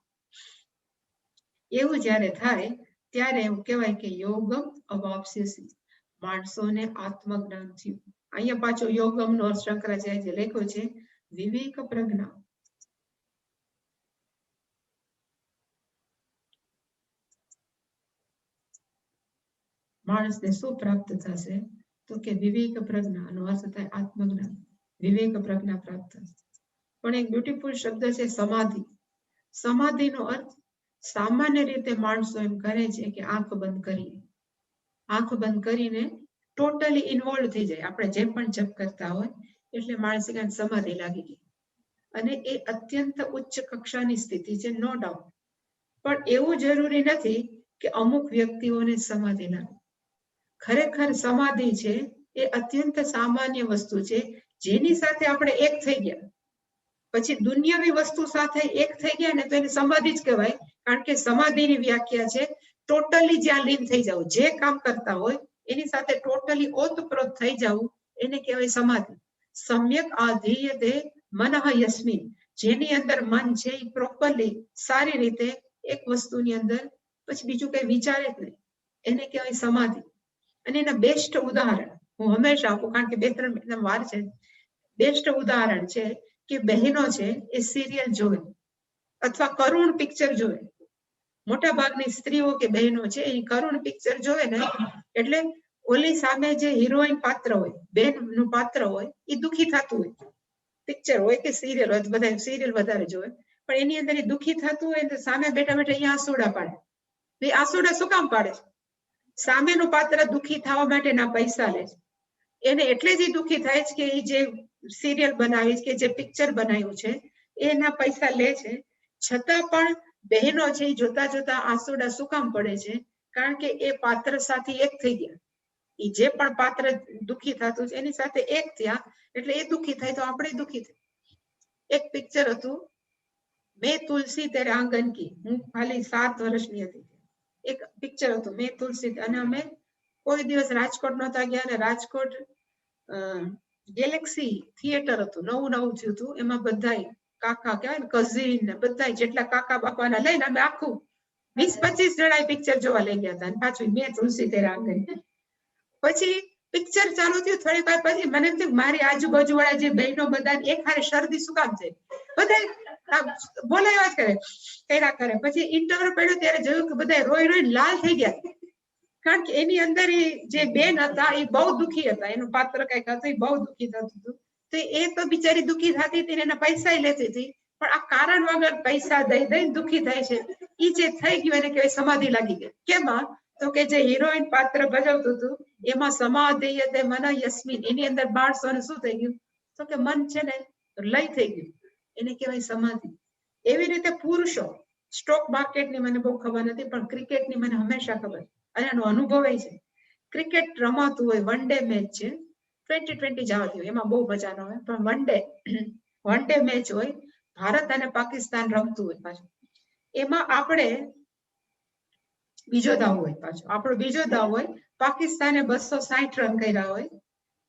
A: એવું જ્યારે થાય ત્યારે એવું કહેવાય કે યોગમ અવાપ્સ્યસી, માણસોને આત્મજ્ઞાન થયું. અહીંયા પાછો યોગમ નો શંકરાચાર્ય લખ્યો છે વિવેક પ્રજ્ઞા. માણસને શું પ્રાપ્ત થશે? તો કે વિવેક પ્રજ્ઞા નો અર્થ થાય આત્મજ્ઞાન, વિવેક પ્રજ્ઞા પ્રાપ્ત થશે. પણ એક બ્યુટીફુલ શબ્દ છે સમાધિ. સમાધિનો અર્થ સામાન્ય રીતે માણસો એમ કરે છે કે આંખ બંધ કરીએ, આંખ બંધ કરીને ટોટલી ઇન્વોલ્વ થઈ જાય. આપણે જે પણ જપ કરતા હોય એટલે માનસિક સમાધિ લાગી ગઈ, અને એ અત્યંત ઉચ્ચ કક્ષાની સ્થિતિ છે, નો ડાઉટ. પણ એવું જરૂરી નથી કે અમુક વ્યક્તિઓને સમાધિ લાગે. ખરેખર સમાધિ છે એ અત્યંત સામાન્ય વસ્તુ છે, જેની સાથે આપણે એક થઈ ગયા. પછી દુનિયાવી વસ્તુ સાથે એક થઈ ગયા ને તો એને સમાધિ જ કહેવાય. કારણ કે સમાધિની વ્યાખ્યા છે ટોટલી જ્યાં લીન થઈ જવું, જે કામ કરતા હોય એની સાથે ટોટલી ઓતપ્રોત થઈ જવું, એને કહેવાય સમાધિ. સમ્યક આધીયતે મનઃ યસ્મિન, જેની અંદર મન છે એ પ્રોપરલી સારી રીતે એક વસ્તુની અંદર પછી બીજું કઈ વિચારે જ નહીં, એને કહેવાય સમાધિ. અને એના બેસ્ટ ઉદાહરણ હું હંમેશા આપું, કારણ કે 2-3 મહિના વાર છે. બેસ્ટ ઉદાહરણ છે કે બહેનો છે એ સિરિયલ જોવે અથવા કરુણ પિક્ચર જોવે. મોટા ભાગની સ્ત્રીઓ કે બહેનો છે એ કરુણ પિક્ચર જોવે ને એટલે ઓલી સામે જે હિરોઈન પાત્ર હોય, બેનનું પાત્ર હોય, એ દુખી થતું હોય. પિક્ચર હોય કે સિરિયલ હોય, બધા સિરિયલ વધારે જોવે, પણ એની અંદર એ દુખી થતું હોય તો સામે બેઠા બેઠા અહીંયા આંસુડા પાડે. એ આંસુડા શું કામ પાડે? સામેનું પાત્ર દુખી થવા માટેના પૈસા લે છે. એને એટલે જ દુખી થાય છે કે એ જે સિરિયલ બનાવી કે જે પિક્ચર બનાવ્યું છે એના પૈસા લે છે. છતાં પણ બહેનો છે એ જોતા જોતા આંસુડા શું કામ પડે છે? કારણ કે એ પાત્ર સાથે એક થઈ ગયા. એ જે પણ પાત્ર દુખી થતું છે એની સાથે એક થયા એટલે એ દુખી થાય તો આપણે દુખી થાય. એક પિક્ચર હતું મેં તુલસી તેરે આંગન કી, હું ખાલી 7 વર્ષની હતી. એક પિક્ચર હતું મેં તુલસી, અને અમે કોઈ દિવસ રાજકોટ નહોતા ગયા અને રાજકોટ ગેલેક્સી થિયેટર હતું, નવું થયું હતું. એમાં બધા કાકા કહેવાય ને કઝિન ને બધા જેટલા કાકા બાપાના લઈને અમે આખું 20-25 જણા પિક્ચર જોવા લઈ ગયા હતા. અને પાછું મેં તુલસી તેરે આંગન. પછી પિક્ચર ચાલુ થયું, થોડીક વાર પછી મને એમ થયું મારી આજુબાજુ વાળા જે બહેનો બધા એક હારે શરદી શું કામ છે, બધા બોલાવ્યા કરે કર્યા કરે. પછી ઇન્ટરવ્યુ પડ્યું ત્યારે જોયું કે બધા રોઈ રોઈને લાલ થઈ ગયા. કારણ કે એની અંદર જે બેન હતા એ બહુ દુખી હતા, એનું પાત્ર કઈક હતું, એ બહુ દુખી થતું હતું. તો એ તો બિચારી દુખી થતી હતી, એના પૈસા લેતી હતી, પણ આ કારણ વગર પૈસા દઈ દુખી થાય છે. એ જે થઈ ગયું એને કહેવાય સમાધિ લાગી ગઈ. કેમાં? તો કે જે હિરોઈન પાત્ર ભજવતું હતું એમાં સમાધિ તે મન યસ્મિન, એની અંદર બાળસોને શું થઈ ગયું? તો કે મન છે ને લય થઈ ગયું, એને કહેવાય સમાધિ. એવી રીતે પુરુષો, સ્ટોક માર્કેટની મને બહુ ખબર નથી, પણ ક્રિકેટની મને હંમેશા ખબર અને એનો અનુભવ છે. ક્રિકેટ રમાતું હોય, વન ડે મેચ છે, 20-20 જવા દો, એમાં બહુ મજા ન હોય, પણ વન ડે મેચ હોય, ભારત અને પાકિસ્તાન રમતું હોય. પાછું એમાં આપણે બીજો દાવ હોય, પાછો આપણો બીજો દાવ હોય. પાકિસ્તાને 260 રન કર્યા હોય,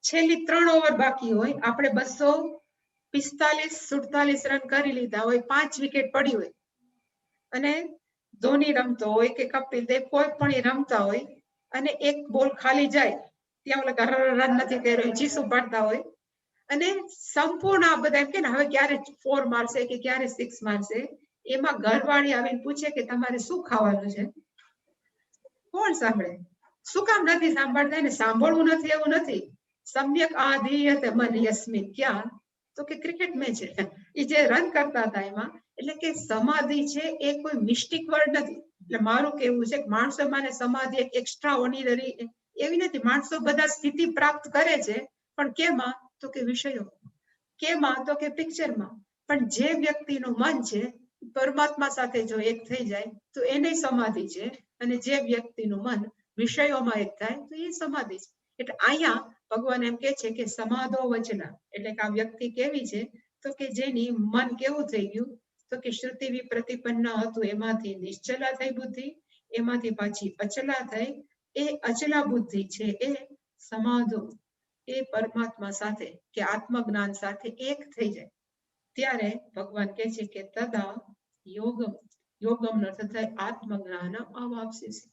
A: છેલ્લી 3 ઓવર બાકી હોય, આપણે 245-47 રન કરી લીધા હોય, 5 વિકેટ પડી હોય, અને ધોની રમતો હોય કે કપિલ દેવ કોઈ પણ રમતા હોય, અને એક બોલ ખાલી જાય ત્યાં ઓલા રન નથી કર્યો, ચીસું પાડતા હોય, અને સંપૂર્ણ આ બધા એમ કે હવે ક્યારે 4 મારશે કે ક્યારે 6 મારશે. એમાં ઘરવાળી આવીને પૂછે કે તમારે શું ખાવાનું છે? કોણ સાંભળે? શું કામ નથી સાંભળતા? એને સાંભળવું નથી એવું નથી. સમ્યક આધીયતે મન યસ્મિન, ક્યાં? તો કે ક્રિકેટ મેચ છે, એ જે રન કરતા હતા એમાં. એટલે કે સમાધિ છે એ કોઈ મિસ્ટિક વર્ડ નથી. એટલે મારું કેવું છે કે માણસો માને સમાધિ એક એક્સ્ટ્રા ઓર્ડિનરી એવી નથી. માણસો બધા સ્થિતિ પ્રાપ્ત કરે છે, પણ કેમાં? તો કે વિષયો. કેમાં? તો કે પિક્ચરમાં. પણ જે વ્યક્તિનું મન છે પરમાત્મા સાથે જો એક થઈ જાય તો એને સમાધિ છે. અને જે વ્યક્તિનું મન વિષયોમાં એક થાય તો એ સમાધિ છે. એટલે અહીંયા ભગવાન એમ કે છે કે સમાધો વચના, એટલે કે આ વ્યક્તિ કેવી છે તો કે જેની મન કેવું થઈ ગયું તો કે શ્રુતિ વિપ્રતિપન્ન હતું એમાંથી નિશ્ચલા થઈ બુદ્ધિ, એમાંથી પાછી અચલા થઈ. એ અચલા બુદ્ધિ છે એ સમાધો, એ પરમાત્મા સાથે કે આત્મજ્ઞાન સાથે એક થઈ જાય ત્યારે ભગવાન કહે છે કે તદા યોગમ, યોગમ નો અર્થ થાય આત્મજ્ઞાન અવાપ્સ્યસી.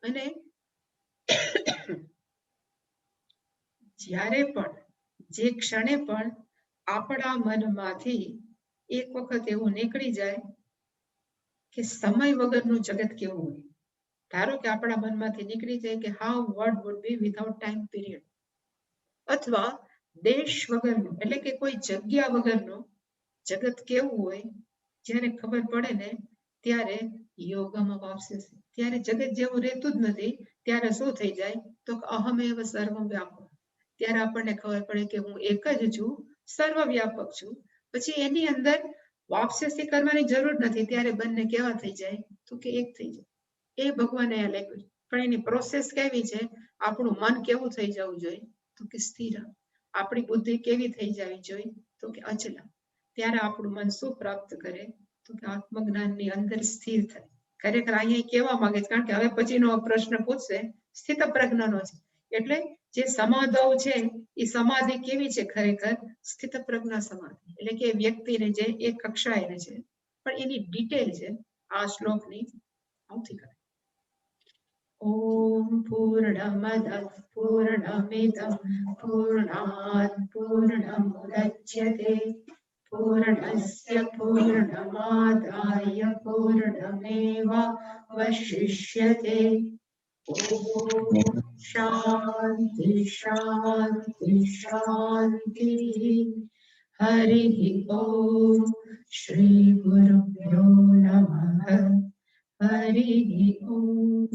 A: અને જ્યારે પણ જે ક્ષણે પણ આપણા મનમાંથી એક વખત એવું નીકળી જાય કે સમય વગરનું જગત કેવું હોય. ધારો કે આપણા મનમાંથી નીકળી જાય કે how world would be without time period, અથવા દેશ વગરનું એટલે કે કોઈ જગ્યા વગરનું જગત કેવું હોય, જ્યારે ખબર પડે ને ત્યારે યોગમ અવાપ્સ્યસી, ત્યારે જગત જેવું રહેતું જ નથી. ત્યારે શું થઈ જાય તો અહમેવ સર્વમ વ્યાપક, ત્યારે આપણને ખબર પડે કે હું એક જ છું, સર્વવ્યાપક છું. પછી એની અંદર વાપ્સ્યસી કરવાની જરૂર નથી, ત્યારે બંને કેવા થઈ જાય તો કે એક થઈ જાય. એ ભગવાને અહીંયા લખ્યું છે. પણ એની પ્રોસેસ કેવી છે, આપણું મન કેવું થઈ જવું જોઈએ તો કે સ્થિર, આપણી બુદ્ધિ કેવી થઈ જવી જોઈએ તો કે અચલા. ત્યારે આપણું મન શું પ્રાપ્ત કરે તો કે આત્મજ્ઞાનની અંદર સ્થિર થાય. ખરેખર અહીંયા કેવા માંગે છે, કારણ કે હવે પછીનો પ્રશ્ન પૂછશે સ્થિત પ્રજ્ઞાનો છે. એટલે જે સમાધવ છે એ સમાધિ કેવી છે, ખરેખર સ્થિત પ્રજ્ઞા સમાધિ, એટલે કે વ્યક્તિને જે એક કક્ષાએ છે. પણ એની ડિટેલ છે આ શ્લોકની આવતીકાલે. ઓમ પૂર્ણમદ પૂર્ણમિદં પૂર્ણાત પૂર્ણમુદચ્યતે પૂર્ણસ્ય પૂર્ણમાદાય પૂર્ણમેવાવશિષ્યતે. ઓમ શાંતિ શાંતિ શાંતિ. હરિ ઓમ. શ્રી ગુરુભ્યો નમઃ. હરિ ઓમ.